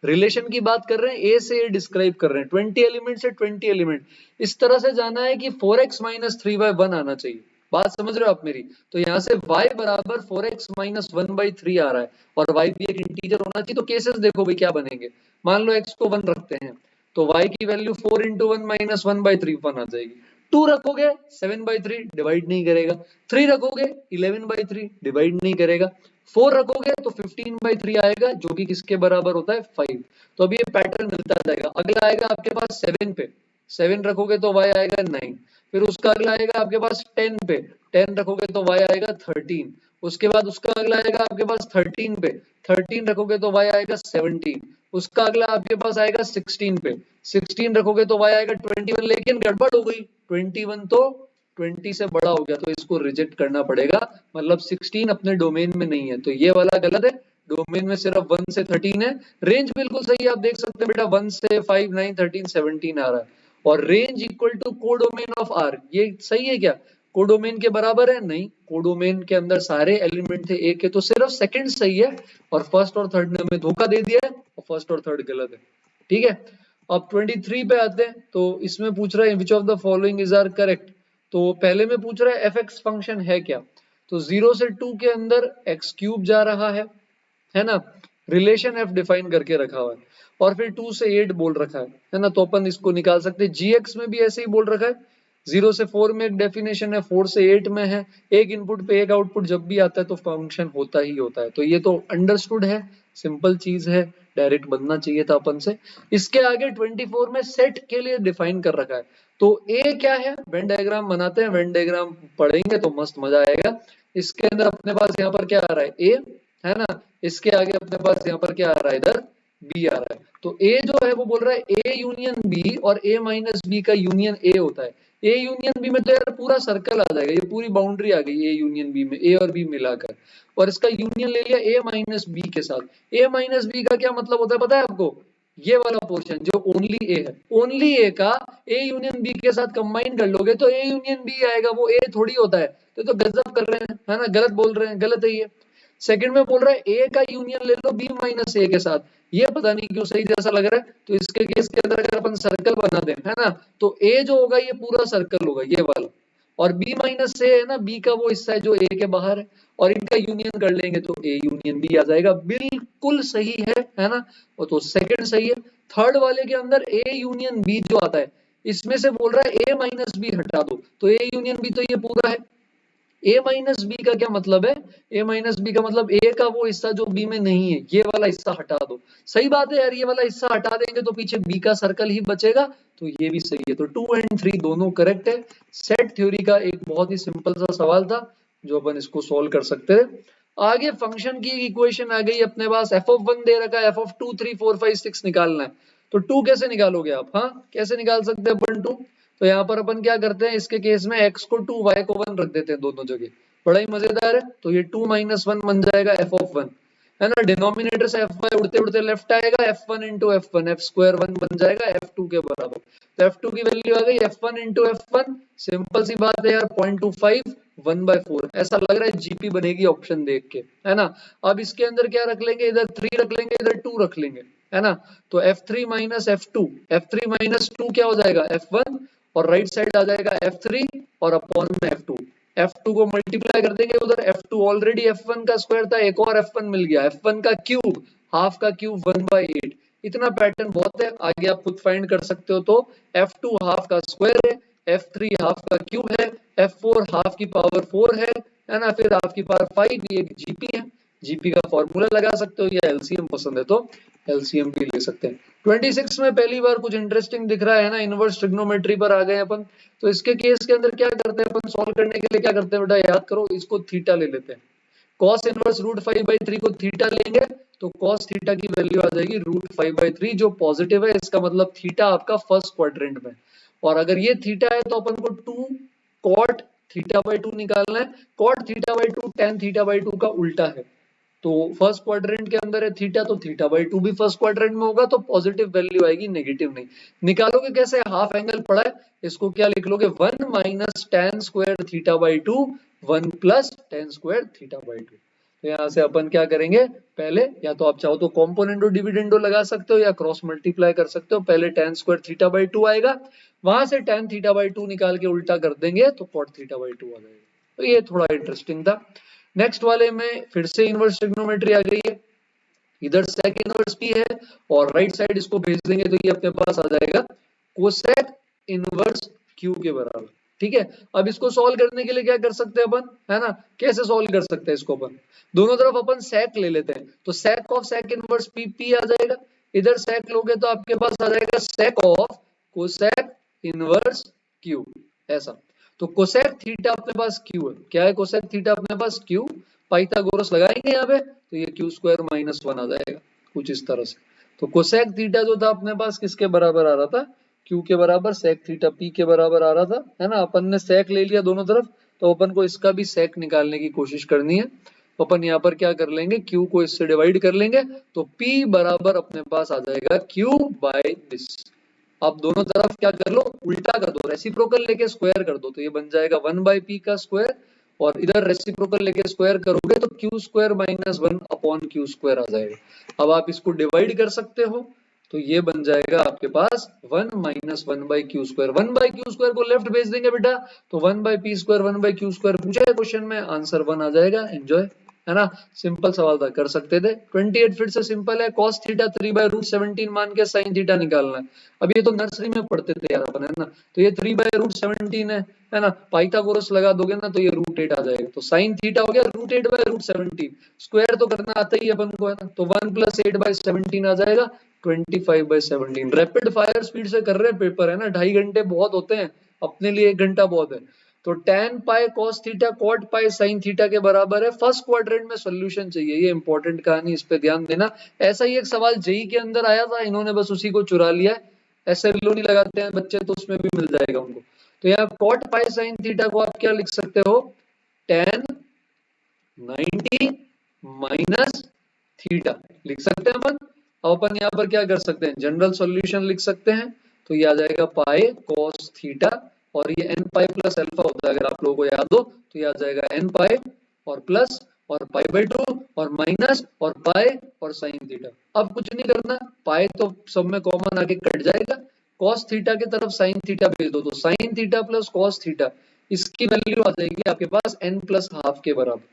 रिलेशन की बात कर रहे हैं, ए से ए डिस्क्राइब कर रहे हैं, 20 एलिमेंट से 20 एलिमेंट, इस तरह से जाना है कि 4x माइनस 3y1 आना चाहिए। बात समझ रहे हो आप मेरी? तो यहाँ से y बराबर 4x माइनस 1/3 आ रहा है, और y भी एक इंटीजर होना चाहिए। तो केसेस देखो भाई क्या बनेंगे। मान लो x को 1 रखते हैं, तो y की वैल्यू 4 इंटू 1 माइनस 1/3 1 आ जाएगी। 2 रखोगे 7/3 डिवाइड नहीं करेगा, 3 रखोगे 11/3 डिवाइड नहीं करेगा, 4 रखोगे तो 15/3 आएगा, जो कि किसके बराबर होता है, 5। तो अभी ये पैटर्न मिलता जाएगा। अगला आएगा आपके पास 7 पे, 7 रखोगे तो y आएगा 9। फिर उसका अगला आएगा आपके पास 10 पे, 10 रखोगे तो y आएगा 13। उसके बाद उसका अगला आएगा आपके पास 13 पे, 13 रखोगे तो y आएगा 17। उसका अगला आपके पास आएगा 16 पे, 16 रखोगे तो y आएगा 21। लेकिन गड़बड़ हो गई, 21 तो 20 से बड़ा हो गया, तो इसको रिजेक्ट करना पड़ेगा। मतलब 16 अपने डोमेन में नहीं है, तो ये वाला गलत है। डोमेन में सिर्फ 1 से 13 है। रेंज बिल्कुल सही है, आप देख सकते हैं बेटा, 1 से 5, 9, 13, 17 आ रहा है। और range equal to codomain of R, ये सही है क्या? कोडोमेन के बराबर है? नहीं, कोडोमेन के अंदर सारे एलिमेंट थे एक के, तो सिर्फ सेकंड सही है, और फर्स्ट और थर्ड ने हमें धोखा दे दिया है, और फर्स्ट और थर्ड गलत है। ठीक है। अब 23 पे आते हैं। तो इसमें पूछ रहा है which of the following is are correct. तो पहले में पूछ रहा है एफ एक्स फंक्शन है क्या। तो 0 से 2 के अंदर एक्स क्यूब जा रहा है ना। रिलेशन एफ डिफाइन करके रखा हुआ है, और फिर 2 से 8 बोल रखा है ना। तो अपन इसको निकाल सकते हैं। जी एक्स में भी ऐसे ही बोल रखा है। 0 से 4 में एक डेफिनेशन है, 4 से 8 में है। एक इनपुट पे एक आउटपुट जब भी आता है तो फंक्शन होता ही होता है। तो ये तो अंडरस्टूड है, सिंपल चीज है, डायरेक्ट बनना चाहिए था अपन से। इसके आगे 24 में सेट के लिए डिफाइन कर रखा है। तो ए क्या है, वेन डायग्राम बनाते हैं, वेन डायग्राम पढ़ेंगे तो मस्त मजा आएगा। इसके अंदर अपने पास यहाँ पर क्या आ रहा है, ए है ना। इसके आगे अपने पास यहाँ पर क्या आ रहा है, इधर बी आ रहा है। तो ए जो है वो बोल रहा है ए यूनियन बी, और ए माइनस बी का यूनियन ए होता है। ए यूनियन बी में तो यार पूरा सर्कल आ जाएगा, ये पूरी बाउंड्री आ गई ए यूनियन बी में, ए और बी मिलाकर। और इसका यूनियन ले लिया ए माइनस बी के साथ। ए माइनस बी का क्या मतलब होता है पता है आपको? ये वाला पोर्शन जो ओनली ए है, ओनली ए का ए यूनियन बी के साथ कंबाइन कर लोगे तो ए यूनियन बी आएगा, वो ए थोड़ी होता है। तो गजब कर रहे हैं, है ना, गलत बोल रहे हैं, गलत है ये। सेकंड में बोल रहा है ए का यूनियन ले लो बी माइनस ए के साथ, ये पता नहीं क्यों सही जैसा लग रहा है। तो इसके केस के अंदर अगर अपन सर्कल बना दें, है ना, तो ए जो होगा ये पूरा सर्कल होगा, ये वाला। और बी माइनस ए है ना, बी का वो हिस्सा है जो ए के बाहर है, और इनका यूनियन कर लेंगे तो ए यूनियन बी आ जाएगा। बिल्कुल सही है ना। और तो सेकंड सही है। थर्ड वाले के अंदर ए यूनियन बी जो आता है, इसमें से बोल रहा है ए माइनस बी हटा दो, तो ए यूनियन बी तो ये पूरा है। ए माइनस बी का क्या मतलब है? ए माइनस बी का मतलब ए का वो हिस्सा जो बी में नहीं है, ये वाला हिस्सा हटा दो। सही बात है यार, ये वाला हिस्सा हटा देंगे तो पीछे बी का सर्कल ही बचेगा। तो ये भी सही है। तो 2 एंड 3 दोनों करेक्ट है। सेट थ्योरी का एक बहुत ही सिंपल सा सवाल था, जो अपन इसको सोल्व कर सकते थे। आगे फंक्शन की इक्वेशन आ गई अपने पास। एफ ऑफ 1 दे रखा है, एफ ऑफ 2, 3, 4, 5, 6 निकालना है। तो 2 कैसे निकालोगे आप? हाँ, कैसे निकाल सकते हैं अपन 2? तो यहाँ पर अपन क्या करते हैं, इसके केस में x को 2, y को 1 रख देते हैं दोनों जगह। बड़ा ही मजेदार है। तो ये 2 माइनस 1 बन जाएगा एफ ऑफ 1, है ना। डिनोमिनेटर से एफ वाई उड़ते उड़ते लेफ्ट आएगा, F1 into F1, F square 1 बन जाएगा F2 के बराबर। तो F2 की वैल्यू आ गई F1 इंटू F1। सिंपल सी बात है यार, 0.25 1/4 ऐसा लग रहा है, जीपी बनेगी ऑप्शन देख के, है ना। अब इसके अंदर क्या रख लेंगे, इधर 3 रख लेंगे, इधर 2 रख लेंगे, है ना। तो F3 minus F2, F3 minus 2 क्या हो जाएगा, F1, और राइट साइड आ जाएगा F3 और अपॉन में F2। F2 को मल्टीप्लाई कर देंगे उधर, F2 ऑलरेडी F1 का स्क्वायर था, एक और F1 मिल गया, F1 का क्यूब, हाफ का क्यूब 1/8। इतना पैटर्न बहुत है, आगे आप खुद फाइंड कर सकते हो। तो F2 हाफ का स्क्वायर है, F3 हाफ का क्यूब है, F4 हाफ की पावर 4 है ना, फिर हाफ की पावर 5, ये जीपी है। जीपी का फॉर्मूला लगा सकते हो, या एलसीएम पसंद है तो एलसीएम भी ले सकते हैं। 26 में पहली बार कुछ इंटरेस्टिंग दिख रहा है ना, इनवर्स ट्रिग्नोमेट्री पर आ गए अपन। तो इसके केस के अंदर क्या करते हैं अपन, सॉल्व करने के लिए क्या करते हैं बेटा, याद करो, इसको थीटा ले लेते हैं। कॉस इनवर्स रूट 5/3 को थीटा लेंगे तो कॉस थीटा की वैल्यू आ जाएगी रूट 5/3 जो पॉजिटिव है, इसका मतलब थीटा आपका फर्स्ट क्वाड्रेंट में। और अगर ये थीटा है तो अपन को 2 कॉट थीटा बाई 2 निकालना है। Cot theta by 2 tan theta by 2 का उल्टा है, तो फर्स्ट क्वाड्रेंट के अंदर है थीटा, तो थीटा बाई 2 भी फर्स्ट क्वाड्रेंट में होगा, तो पॉजिटिव वैल्यू आएगी, नेगेटिव नहीं। निकालोगे कैसे? हाफ एंगल पड़ा है, इसको क्या लिख लोगे? 1 minus ten square theta by 2 1 plus ten square theta by 2। तो यहाँ से अपन क्या करेंगे? पहले या तो आप चाहो तो कॉम्पोनेंडो डिविडेंडो लगा सकते हो या क्रॉस मल्टीप्लाई कर सकते हो। पहले टेन स्क्वायर थीटा बाई 2 आएगा, वहां से टेन थीटा बाई 2 निकाल के उल्टा कर देंगे तो कॉट थीटा बाई 2 आ जाएगा। तो ये थोड़ा इंटरेस्टिंग था। नेक्स्ट वाले में फिर से इनवर्स ट्रिग्नोमेट्री आ गई है, इधर सेक इनवर्स पी है और राइट साइड इसको भेज देंगे तो ये अपने पास आ जाएगा कोसेक इनवर्स क्यू के बराबर। ठीक है, अब इसको सॉल्व करने के लिए क्या कर सकते हैं अपन, है ना? कैसे सॉल्व कर सकते हैं इसको? अपन दोनों तरफ अपन सेक ले लेते हैं, तो sec of sec inverse P P आ जाएगा। इधर सेक लोगे तो आपके पास आ जाएगा sec of cosec inverse Q, ऐसा। तो कोसेक थीटा अपने पास क्यू है, क्या है? कोसेक थीटा अपने पास क्यू, पाइथागोरस लगाएंगे यहाँ पे तो ये क्यू स्क्वायर माइनस 1 आ जाएगा, कुछ इस तरह से। तो कोसेक थीटा जो था अपने पास किसके बराबर आ रहा था? क्यू के बराबर, सेक थीटा पी के बराबर आ रहा था, है ना? अपन ने सेक ले लिया दोनों तरफ, तो अपन को इसका भी सेक निकालने की कोशिश करनी है। तो अपन यहाँ पर क्या कर लेंगे? क्यू को इससे डिवाइड कर लेंगे, तो पी बराबर अपने पास आ जाएगा क्यू बाय दिस। अब दोनों तरफ क्या कर लो? उल्टा कर दो, रेसिप्रोकल लेके स्क्वायर कर दो, तो ये बन जाएगा 1/p का स्क्वायर, और इधर रेसिप्रोकल लेके स्क्वायर करोगे तो Q square minus 1 upon Q square आ जाएगा। अब आप इसको डिवाइड कर सकते हो, तो ये बन जाएगा आपके पास 1 माइनस 1/क्यू स्क्वायर। 1/क्यू स्क्वायर को लेफ्ट भेज देंगे बेटा, तो 1/p स्क्वायर 1/क्यू स्क्वायर पूछा है क्वेश्चन में, आंसर 1 आ जाएगा। एंजॉय, है ना? सिंपल सवाल था, कर सकते थे। 28 फिर से सिंपल है, cos थीटा 3/√17 मान के sin थीटा निकालना है। अब ये तो नर्सरी में पढ़ते थे यार अपन, है ना? तो ये 3/√17 है ना? पाइथागोरस लगा दोगे ना तो ये √8 आ जाएगा, तो sin थीटा हो गया √8/√17। स्क्वायर तो करना आता ही है अपन को, है ना? तो 1 + 8/17 आ जाएगा 25/17। रैपिड फायर स्पीड से कर रहे हैं पेपर, है ना? 2.5 घंटे बहुत होते हैं, अपने लिए 1 घंटा बहुत है। तो tan पाई cos थीटा cot पाई sin थीटा के बराबर है। फर्स्ट क्वाड्रेंट में सॉल्यूशन चाहिए, ये इंपॉर्टेंट कहानी, इस पे ध्यान देना। ऐसा ही एक सवाल जेई के अंदर आया था, इन्होंने बस उसी को चुरा लिया है। ऐसे रिलोनी लगाते हैं बच्चे तो उसमें भी मिल जाएगा उनको। तो यहाँ cot पाई sin थीटा को आप क्या लिख सकते हो? tan 90 माइनस थीटा लिख सकते हैं अपन। अब अपन यहाँ पर क्या कर सकते हैं? जनरल सॉल्यूशन लिख सकते हैं, तो ये आ जाएगा पाई cos थीटा, और ये n पाई प्लस अल्फा होता है, अगर आप लोगों को याद हो तो ये आ जाएगा n पाई और प्लस और पाई/2 और माइनस और पाई और साइन थीटा। अब कुछ नहीं करना, पाई तो सब में कॉमन आके कट जाएगा, cos थीटा की तरफ साइन थीटा भेज दो, तो sine theta plus cos theta, इसकी वैल्यू आ जाएगी आपके पास n प्लस हाफ के बराबर।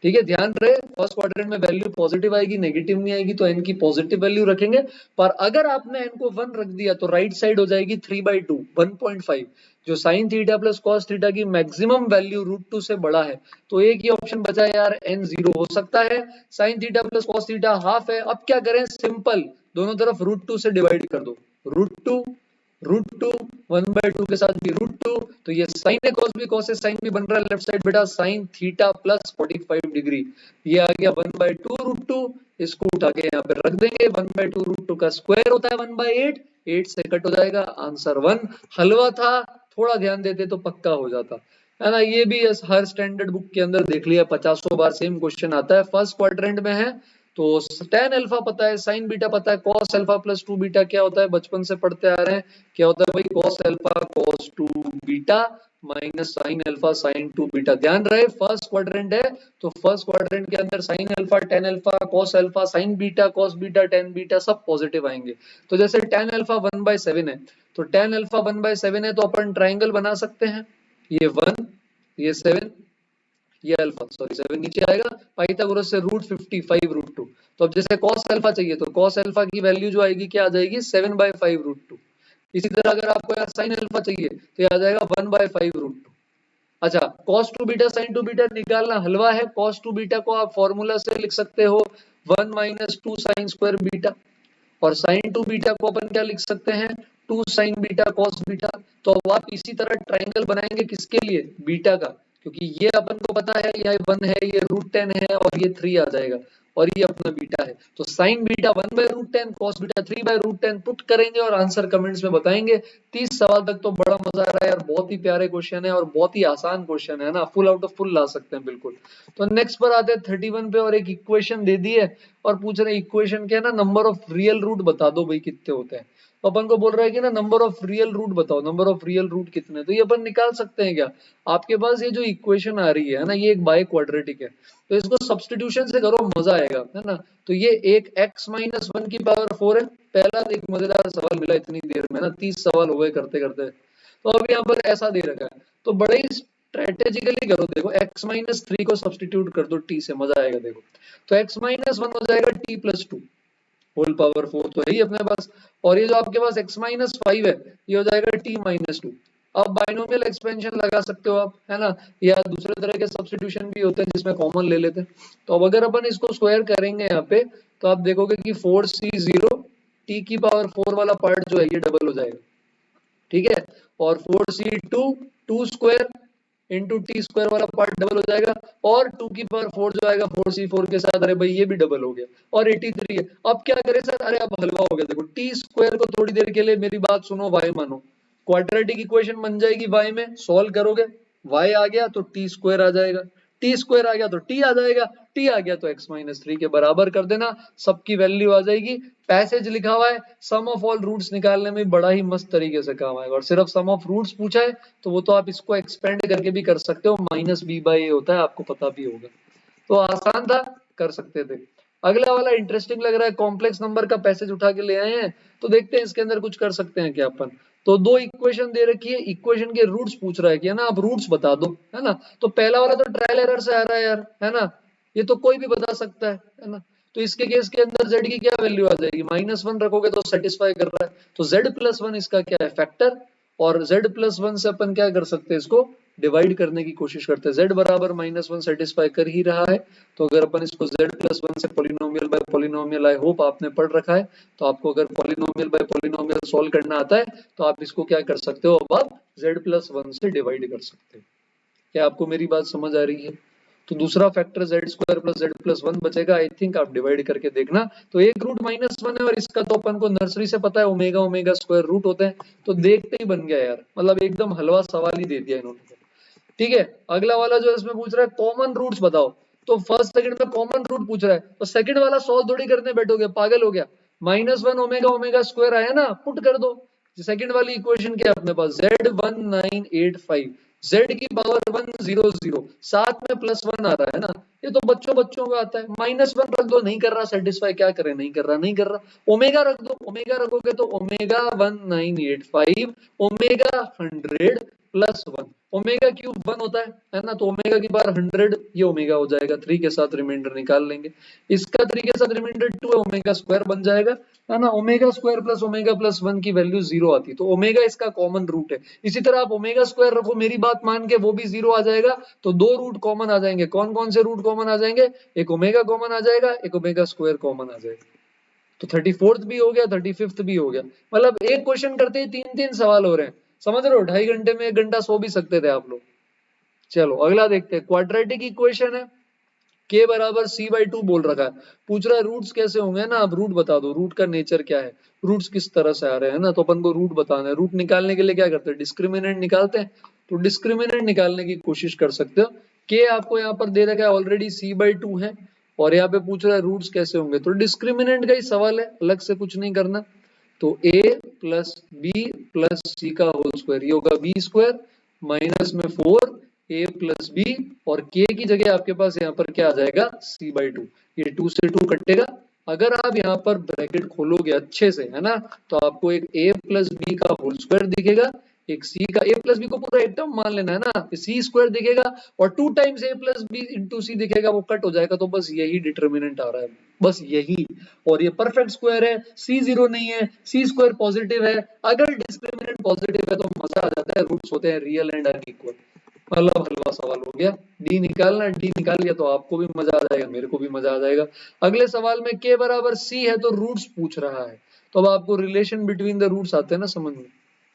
ठीक है, ध्यान रहे फर्स्ट क्वाड्रेंट में वैल्यू पॉजिटिव आएगी, नेगेटिव नहीं आएगी, तो n की पॉजिटिव वैल्यू रखेंगे। पर अगर आपने n को 1 रख दिया तो राइट साइड हो जाएगी 3/2 1.5, जो sin theta plus cos theta की मैक्सिमम वैल्यू √2 से बड़ा है। तो एक ही ऑप्शन बचा है यार, n 0 हो सकता है, sin theta plus cos theta half है। अब क्या करें? सिंपल, दोनों तरफ √2 से डिवाइड कर दो, √2 √2 1/2 के साथ भी √2, तो ये साइन है cos भी cos है साइन भी बन रहा है लेफ्ट साइड बेटा, साइन थीटा प्लस 45 डिग्री, ये आ गया 1/2 √2। इसको उठा के यहाँ पे रख देंगे, 1/2 √2 का स्क्वायर होता है 1/8, 8 से कट हो जाएगा, आंसर 1। हलवा था, थोड़ा ध्यान देते तो पक्का हो जाता, है ना? ये भी हर स्टैंडर्ड बुक के अंदर देख लिया, 50 बार सेम क्वेश्चन आता है। फर्स्ट क्वाड्रेंट में है तो tan अल्फा पता है, sin बीटा पता है, cos अल्फा प्लस 2 बीटा क्या होता है? बचपन से पढ़ते आ रहे हैं, क्या होता है भाई? cos alpha cos 2 beta minus sin alpha sin 2 beta. ध्यान रहे फर्स्ट क्वाड्रेंट है, तो फर्स्ट क्वाड्रेंट के अंदर sin alpha tan alpha cos alpha sin beta cos beta tan beta सब पॉजिटिव आएंगे। तो जैसे tan अल्फा 1/7 है, तो tan अल्फा 1/7 है, तो अपन ट्राइंगल बना सकते हैं, ये 1 ये 7 ये अल्फा, सॉरी 7 नीचे आएगा, पाइथागोरस से √55 √2। तो अब जैसे cos अल्फा चाहिए, तो cos अल्फा की वैल्यू जो आएगी क्या आ जाएगी? 7/5 √2। इसी तरह अगर आपको यार sin अल्फा चाहिए तो ये आ जाएगा 1/5 √2। अच्छा, cos 2 बीटा sin 2 बीटा निकालना हलवा है। cos 2 बीटा को आप फॉर्मूला से लिख सकते हो 1 - 2 sin स्क्वायर बीटा, और sin 2 बीटा को अपन क्या लिख सकते हैं? 2 sin बीटा cos बीटा। तो अब आप इसी तरह ट्राइंगल बनाएंगे किसके लिए? बीटा का, क्योंकि ये अपन को पता है ये 1 है, ये √10 है और ये 3 आ जाएगा और ये अपना बीटा है। तो sign beta 1/√10, cos beta 3/√10 put करेंगे और आंसर कमेंट्स में बताएंगे। 30 सवाल तक तो बड़ा मजा आ रहा है यार, बहुत ही प्यारे क्वेश्चन है और बहुत ही आसान क्वेश्चन है ना, फुल आउट ऑफ फुल ला सकते हैं बिल्कुल। तो नेक्स्ट पर आते हैं 31 पे और एक इक्वेशन दे दी है और पूछ रहे हैं इक्वेशन के ना नंबर ऑफ रियल रूट बता दो भाई कितने होते हैं। तो अपन को बोल रहा है कि ना नंबर ऑफ रियल रूट बताओ, नंबर ऑफ रियल रूट कितने, तो ये अपन निकाल सकते हैं क्या। आपके पास ये जो इक्वेशन आ रही है ना, ये एक बाय क्वाड्रेटिक है, तो इसको सब्स्टिट्यूशन से करो मजा आएगा, है ना। तो ये एक x-1 की पावर 4 है। पहला एक मजेदार सवाल मिला इतनी देर में ना, 30 सवाल हो गए करते करते। तो अब यहाँ पर ऐसा दे रखा है, तो बड़े ही स्ट्रेटेजिकली करो, देखो x-3 को सब्स्टिट्यूट कर दो t से, मजा आएगा देखो। तो x-1 हो जाएगा t+2 होल पावर 4 तो है ही अपने पास, और ये जो आपके पास x-5 है ये हो जाएगा t-2। अब बाइनोमियल एक्सपेंशन लगा सकते हो आप, है ना, या दूसरे तरह के सब्स्टिट्यूशन भी होते हैं जिसमें कॉमन ले लेते हैं। तो अब अगर अपन इसको स्क्वायर करेंगे यहाँ पे, तो आप देखोगे कि 4c0 t की पावर 4 वाला पार्ट जो है ये डबल हो जाएगा, ठीक है, और 4c2 2 square into T square वाला पार्ट डबल हो जाएगा, और 2 की पावर 4 जो आएगा 4c4 के साथ, अरे भाई ये भी डबल हो गया, और 83 है। अब क्या करें सर, अरे अब हलवा हो गया, देखो टी स्क्वायर को थोड़ी देर के लिए मेरी बात सुनो, वाई मानो, क्वाड्रेटिक इक्वेशन बन जाएगी वाई में, सॉल्व करोगे वाई आ गया तो टी स्क्वायर आ जाएगा, टी स्क्वायर आ गया तो टी आ जाएगा, टी आ गया तो x-3 के बराबर कर देना, सबकी वैल्यू आ जाएगी। पैसेज लिखा हुआ है, सम ऑफ ऑल रूट्स निकालने में बड़ा ही मस्त तरीके से काम आएगा, और सिर्फ सम ऑफ रूट्स पूछा है तो वो तो आप इसको एक्सपेंड करके भी कर सकते हो, -b/a होता है, आपको पता भी होगा। तो आसान था, कर सकते थे। अगला वाला इंटरेस्टिंग लग रहा है, कॉम्प्लेक्स नंबर का पैसेज उठा के ले आए हैं, तो देखते हैं इसके अंदर कुछ कर सकते हैं क्या अपन। तो दो इक्वेशन दे रखी है, इक्वेशन के रूट्स पूछ रहा है कि है ना, आप रूट्स बता दो, है ना। तो पहला वाला तो ट्रायल एरर से आ रहा है यार, है ना, ये तो कोई भी बता सकता है ना। तो इसके केस के अंदर z की क्या वैल्यू आ जाएगी, -1 रखोगे तो सेटिस्फाई कर रहा है, तो z+1 इसका क्या है, फैक्टर, और z+1 से अपन क्या कर सकते हैं, इसको डिवाइड करने की कोशिश करते हैं, z बराबर -1 सेटिस्फाई कर ही रहा है। तो अगर अपन इसको z+1 से polynomial bye polynomial, I hope आपने पढ़ रखा है, तो आपको अगर पॉलिनोमियल बाय पॉलिनोमियल सॉल्व करना आता है तो आप इसको क्या कर सकते हो, अब आप z+1 से डिवाइड कर सकते हो। क्या आपको मेरी बात समझ आ रही है। तो दूसरा फैक्टर z² + z+1 बचेगा, आई थिंक आप डिवाइड करके देखना। तो एक रूट -1 है और इसका तो अपन को नर्सरी से पता है ओमेगा ओमेगा स्क्वायर रूट होते हैं, तो देखते ही बन गया यार, मतलब एकदम हलवा सवाल ही दे दिया इन्होंने। ठीक है, अगला वाला जो इसमें पूछ रहा है कॉमन रूट्स बताओ, तो फर्स्ट सेकंड में कॉमन रूट पूछ रहा है, तो सेकंड वाला सॉल्व थोड़ी करने बैठोगे, पागल हो गया। -1 ओमेगा ओमेगा स्क्वायर आया ना, पुट कर दो। सेकंड वाली इक्वेशन क्या है अपने पास, z1985, z की पावर 100, साथ में +1 आ रहा है ना, ये तो बच्चों बच्चों का आता है। -1 रख दो, नहीं कर रहा सेटिस्फाई, क्या करें, नहीं कर रहा नहीं कर रहा। ओमेगा रख दो, ओमेगा रखोगे तो ओमेगा 1985 ओमेगा 100 +1, ओमेगा क्यूब 1 होता है ना, तो ओमेगा की पावर 100, ये ओमेगा हो जाएगा, 3 के साथ रिमाइंडर निकाल लेंगे, इसका 3 के साथ रिमाइंडर 2 है, ओमेगा स्क्वायर बन जाएगा, है ना। Omega square plus omega plus 1 की वैल्यू 0 आती, तो ओमेगा इसका कॉमन रूट है। इसी तरह आप ओमेगा स्क्वायर रखो, मेरी बात मान के, वो भी 0 आ जाएगा, तो दो रूट कॉमन आ जाएंगे। कौन कौन से रूट कॉमन आ जाएंगे, एक ओमेगा कॉमन आ जाएगा, एक ओमेगा स्क्वायर कॉमन आ जाएगा। तो 34th भी हो गया, 35th भी हो गया, मतलब एक क्वेश्चन करते ही 3-3 सवाल हो रहे हैं, समझ रहे हो, 2.5 घंटे में 1 घंटा सो भी सकते थे आप लोग। चलो अगला देखते हैं, क्वाड्रेटिक इक्वेशन है, k बराबर c/2 बोल रखा है, पूछ रहा है रूट्स कैसे होंगे ना, आप रूट बता दो, रूट का नेचर क्या है, रूट्स किस तरह से आ रहे हैं ना, तो अपन को रूट बताना है। रूट निकालने के लिए क्या करते हैं, डिस्क्रिमिनेंट निकालते हैं, तो डिस्क्रिमिनेंट निकालने की कोशिश कर सकते हो। k आपको यहाँ पर दे रखा है ऑलरेडी c/2 है, और यहाँ पे पूछ रहा है रूट्स कैसे होंगे, तो डिस्क्रिमिनेंट का ही सवाल है, अलग से कुछ नहीं करना। तो a + b + c का होल स्क्वायर, ये होगा b² माइनस में 4 a + b, और k की जगह आपके पास यहाँ पर क्या आ जाएगा, c/2, ये 2 से 2 कटेगा। अगर आप यहाँ पर ब्रैकेट खोलोगे अच्छे से, है ना, तो आपको एक a + b का होल स्क्वायर दिखेगा, एक c का, a + b को पूरा एक टर्म मान लेना है ना, c² दिखेगा, और 2 टाइम्स a + b * c दिखेगा, वो कट हो जाएगा, तो बस यही डिटर्मिनेंट आ रहा है, बस यही। और ये परफेक्ट स्क्वायर है, c0 नहीं है, c² पॉजिटिव है, अगर डिस्क्रिमिनेंट पॉजिटिव है तो मजा आ जाता है, रूट्स होते हैं रियल एंड अनइक्वल। मतलब हलवा सवाल हो गया, डी निकालना, डी निकाल लिया तो आपको भी मजा आ जाएगा, मेरे को भी मजा आ जाएगा। अगले सवाल में k बराबर c है, तो रूट्स पूछ रहा है, तो अब आपको रिलेशन बिटवीन द रूट्स आते हैं ना समझ में,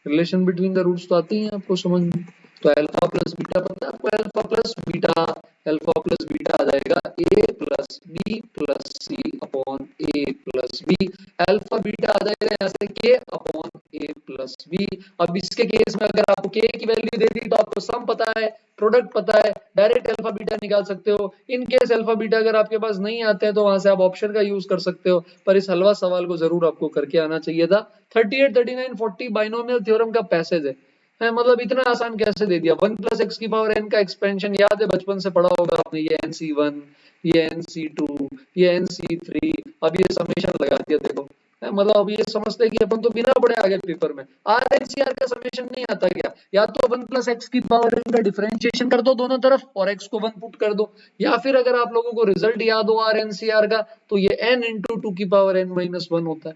रिलेशन बिटवीन द रूट्स तो आती है आपको समझ में। तो अल्फा प्लस बीटा पता है आपको, अल्फा प्लस बीटा आ जाएगा ए प्लस बी प्लस सी अपॉन ए प्लस बी। अल्फा बीटा आ जाएगा यहाँ से के अपॉन ए प्लस बी। अब इसके केस में अगर आपको के की वैल्यू दे दी तो आपको सम पता है, प्रोडक्ट पता है, डायरेक्ट अल्फा बीटा निकाल सकते हो। इन केस अल्फा बीटा अगर आपके पास नहीं आते हैं तो वहां से आप ऑप्शन का यूज कर सकते हो, पर इस हलवा सवाल को जरूर आपको करके आना चाहिए था। 38, 39, 40 बाइनोमियल थ्योरम का पैसेज है मतलब इतना आसान कैसे दे दिया। 1 प्लस एक्स की पावर एन का एक्सपेंशन याद है, बचपन से पढ़ा होगा आपने, ये NC1, ये NC2, ये NC3, अब ये समेशन लगा दिया देखो। मतलब अब ये समझते हैं कि अपन तो बिना पढ़े आगे पेपर में RNCR का समेशन नहीं आता क्या, या तो 1 प्लस एक्स की पावर एन का डिफरेंशिएशन कर दो दोनों तरफ और एक्स को 1 पुट कर दो, या फिर अगर आप लोगों को रिजल्ट याद हो RNCR का तो ये n इंटू 2 की पावर n माइनस 1 होता है।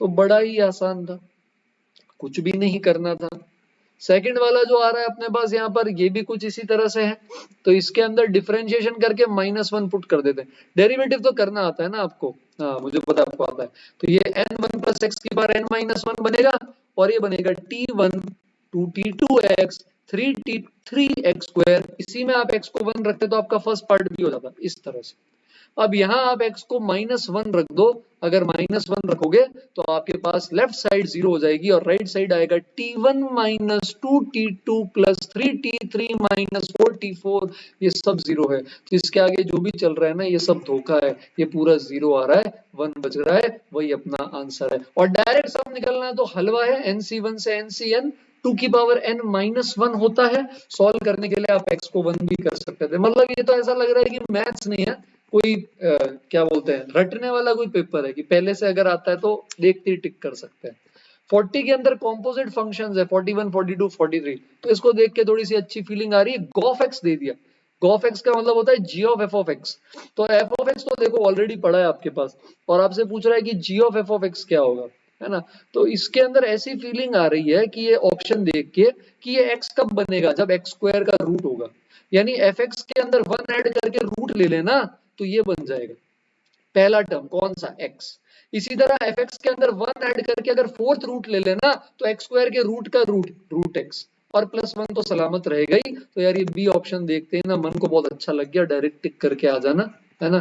तो बड़ा ही आसान था, कुछ भी नहीं करना था। सेकंड वाला जो आ रहा है अपने पास यहाँ पर, ये भी कुछ इसी तरह से है। तो इसके अंदर डिफरेंशिएशन करके -1 पुट कर देते हैं। डेरिवेटिव तो करना आता है ना आपको, हाँ मुझे पता आपको आता है। तो ये n1 प्लस एक्स की पावर n-1 बनेगा और ये बनेगा t1 2t2x 3x स्क्वायर। इसी में आप x को 1 रखते तो आपका फर्स्ट पार्ट भी हो जाता इस तरह से। अब यहाँ आप x को -1 रख दो, अगर -1 रखोगे तो आपके पास लेफ्ट साइड 0 हो जाएगी और राइट साइड आएगा t1 minus 2t2 plus 3t3 minus 4t4, ये सब 0 है। तो इसके आगे जो भी चल रहा है ना ये सब धोखा है, ये पूरा 0 आ रहा है, 1 बच रहा है, वही अपना आंसर है। और डायरेक्ट सम निकलना है तो हलवा है, NC1 से NCn 2 की पावर n-1 होता है। सॉल्व करने के लिए आप x को 1 भी कर सकते थे। मतलब ये तो ऐसा लग रहा है कि मैथ्स नहीं है, कोई क्या बोलते हैं रटने वाला कोई पेपर है कि पहले से अगर आता है तो देखते ही टिक कर सकते हैं। 40 के अंदर कॉम्पोजिट फंक्शंस है 41, 42, 43, तो इसको देख के थोड़ी सी अच्छी फीलिंग आ रही है। गॉफ एक्स दे दिया, गॉफ एक्स का मतलब होता है जी ऑफ एफ ऑफ एक्स। तो एफ ऑफ एक्स तो देखो ऑलरेडी पढ़ा है आपके पास, और आपसे पूछ रहा है कि जी ऑफ एफ ऑफ एक्स क्या होगा, है ना। तो इसके अंदर ऐसी फीलिंग आ रही है कि ये ऑप्शन देख के कि ये एक्स कब बनेगा, जब एक्स स्क्वायर का रूट होगा, यानी एफ एक्स के अंदर 1 ऐड करके रूट ले लेना तो ये बन जाएगा पहला टर्म कौन सा x। इसी तरह एफ एक्स के अंदर 1 ऐड करके अगर फोर्थ रूट ले लेना तो एक्स स्क्वायर के रूट का रूट x, और +1 तो सलामत रहेगा ही। तो यार ये बी ऑप्शन देखते हैं ना, मन को बहुत अच्छा लग गया, डायरेक्ट टिक करके आ जाना, है ना,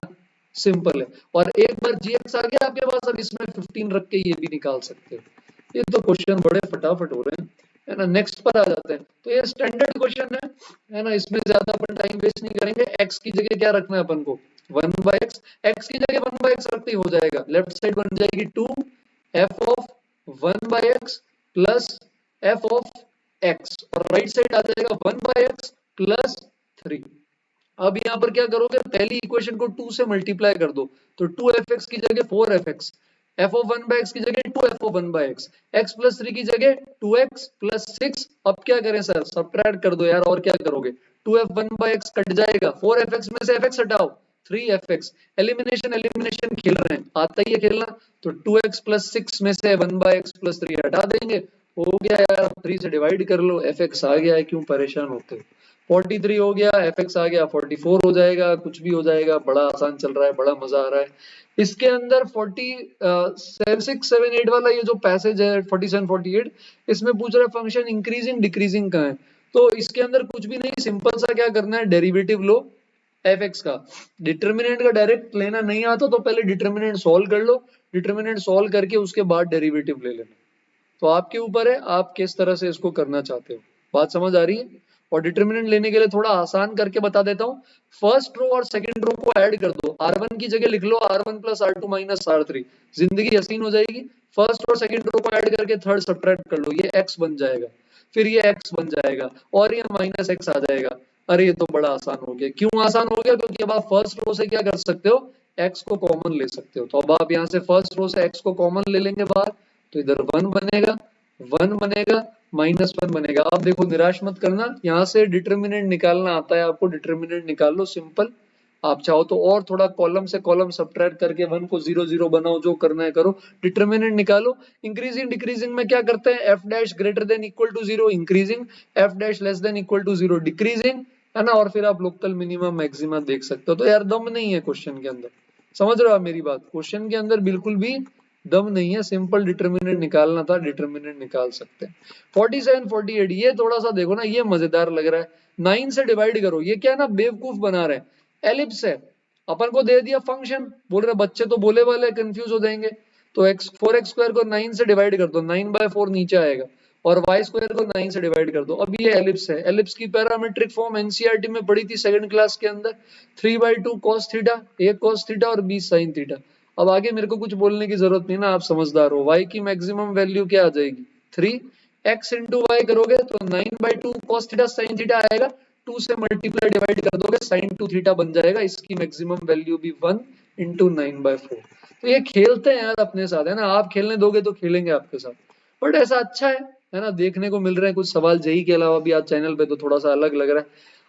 सिंपल है। और एक बार gx आ गया आपके पास, अब इसमें 15 रख के ये भी निकाल सकते हो। ये तो क्वेश्चन बड़े फटाफट हो रहे हैं, है ना। नेक्स्ट पर आ जाते हैं। तो ये स्टैंडर्ड क्वेश्चन है ना, इसमें ज्यादा अपन टाइम वेस्ट नहीं करेंगे। x की जगह क्या रखना है अपन को, 1/x, x की जगह 1/x रखते ही हो जाएगा। लेफ्ट साइड बन जाएगी 2 f of 1/x plus f of x, और राइट साइड आ जाएगा 1/x प्लस 3। अब यहाँ पर क्या करोगे, पहली इक्वेशन को 2 से मल्टीप्लाई कर दो, तो 2f(x) की जगह 4f(x), f of 1/x की जगह 2f of 1/x, x plus 3 की जगह 2x प्लस 6। अब क्या करें सर, सबट्रैक्ट कर दो यार, और क्या करोगे, 2f 1/x कट जाएगा, 4f(x) में से fx हटाओ, 3fx। एलिमिनेशन एलिमिनेशन खेल रहे हैं, आता ही है खेलना। तो 2x प्लस 6 में से 1/x प्लस 3 हटा देंगे, हो गया यार, 3 से डिवाइड कर लो, fx आ गया है, क्यों परेशान होते हो। 43 हो गया, fx आ गया, 44 हो जाएगा, कुछ भी हो जाएगा, बड़ा आसान चल रहा है, बड़ा मजा आ रहा है। इसके अंदर 46, 7, 8 वाला ये जो पैसेज है 47, 48, इसमें पूछ रहा है फंक्शन इंक्रीजिंग डिक्रीजिंग का है। तो इसके अंदर कुछ भी नहीं, सिंपल सा क्या करना है, डेरिवेटिव लो fx का। डिटर्मिनेंट का डायरेक्ट लेना नहीं आता तो पहले डिटर्मिनेंट सॉल्व कर लो, डिटर्मिनेंट सॉल्व करके उसके बाद डेरिवेटिव ले लेना। तो आपके ऊपर है, आप किस तरह से इसको करना चाहते हो। बात समझ आ रही है। और डिटर्मिनेंट लेने के लिए थोड़ा आसान करके बता देता हूँ, फर्स्ट रो और सेकंड रो को ऐड कर दो, r1 की जगह लिख लो r1 plus r2 minus r3, जिंदगी हसीन हो जाएगी। फर्स्ट और सेकंड रो को ऐड करके थर्ड सब्ट्रैक्ट कर लो, ये x बन जाएगा, फिर ये x बन जाएगा और ये माइनस x आ जाएगा। अरे ये तो बड़ा आसान हो गया। क्यों आसान हो गया, क्योंकि अब आप फर्स्ट रो से क्या कर सकते हो, x को कॉमन ले सकते हो। तो अब आप यहाँ से फर्स्ट रो से x को कॉमन ले लेंगे बाहर, तो इधर 1 बनेगा, 1 बनेगा, -1 बनेगा। अब देखो निराश मत करना, यहाँ से डिटर्मिनेंट निकालना आता है आपको, डिटर्मिनेंट निकाल लो सिंपल। आप चाहो तो और थोड़ा कॉलम से कॉलम सब्ट्रैक्ट करके 1 को 0 0 बनाओ, जो करना है करो, डिटर्मिनेंट निकालो। इंक्रीजिंग डिक्रीजिंग में क्या करते हैं, f dash greater than equal to 0 increasing, f dash less than equal to 0 decreasing, है ना। और फिर आप लोकल मिनिमम मैक्सिमा देख सकते हो। तो यार दम नहीं है क्वेश्चन के अंदर, समझ रहे हो आप मेरी बात, क्वेश्चन के अंदर बिल्कुल भी दम नहीं है, सिंपल डिटर्मिनेंट निकालना था, डिटर्मिनेंट निकाल सकते हैं। 47 48 ये थोड़ा सा देखो ना, ये मजेदार लग रहा है। 9 से डिवाइड करो, ये क्या है ना, बेवकूफ बना रहे हैं। एलिप्स है, अपन को दे दिया फंक्शन, बोल रहे बच्चे तो बोले वाले कंफ्यूज हो जाएंगे। तो एक्स 4x² को 9 से डिवाइड कर दो, 9/4 नीचे आएगा, और y² को 9 से डिवाइड कर दो। अब ये एलिप्स है, एलिप्स की पैरामेट्रिक फॉर्म एनसीईआरटी में पढ़ी थी सेकंड क्लास के अंदर, 3/2 cos theta, a cos theta और b sin थीटा। अब आगे मेरे को कुछ बोलने की जरूरत नहीं ना, आप समझदार हो। y की मैक्सिमम वैल्यू क्या आ जाएगी, 3, x इंटू वाई करोगे तो 9/2 cos थीटा sin थीटा आएगा, 2 से मल्टीप्लाई डिवाइड कर दोगे sin 2 थीटा बन जाएगा, इसकी मैक्सिमम वैल्यू भी 1 इंटू 9/4। तो ये खेलते हैं यार अपने साथ, है ना, आप खेलने दोगे तो खेलेंगे आपके साथ, बट ऐसा अच्छा है ना, देखने को मिल रहे हैं कुछ सवाल जेई के अलावा भी आज चैनल पे, तो थोड़ा सा अलग लग रहा है।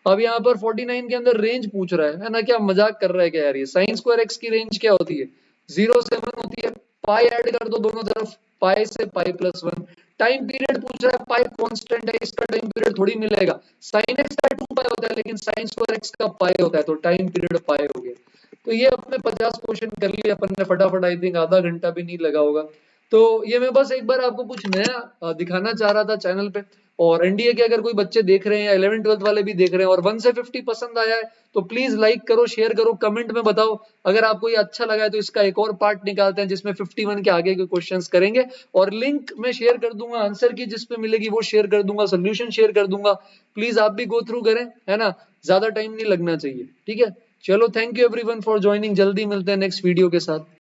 अब यहाँ पर 49 के अंदर रेंज पूछ रहा है ना, क्या मजाक कर रहा है क्या यार, ये साइन स्क्वायर एक्स की रेंज क्या होती है, 0 से 1 होती है, पाई ऐड कर दो दोनों तरफ, पाई से पाई प्लस 1। टाइम पीरियड पूछ रहा है, पाई कांस्टेंट है, इसका टाइम पीरियड थोड़ी मिलेगा, साइन एक्स का 2 पाई होता है लेकिन साइन स्क्वायर एक्स का पाई होता है, तो टाइम पीरियड पाई हो गया। तो ये अपने 50 क्वेश्चन कर लिए अपन ने फटाफट, आई थिंक आधा घंटा भी नहीं लगा होगा। तो ये मैं बस एक बार आपको कुछ नया दिखाना चाह रहा था चैनल पे। और एनडीए के अगर कोई बच्चे देख रहे हैं या 11 12 वाले भी देख रहे हैं और 1 से 50 पसंद आया है, तो प्लीज लाइक करो, शेयर करो, कमेंट में बताओ। अगर आपको ये अच्छा लगा है तो इसका एक और पार्ट निकालते हैं जिसमें 51 के आगे के क्वेश्चंस करेंगे, और लिंक मैं शेयर कर दूंगा, आंसर की जिस पे मिलेगी वो शेयर कर दूंगा, सोल्यूशन शेयर कर दूंगा। प्लीज आप भी गो थ्रू करें, है ना, ज्यादा टाइम नहीं लगना चाहिए, ठीक है। चलो, thank you everyone for joining, जल्दी मिलते हैं नेक्स्ट वीडियो के साथ।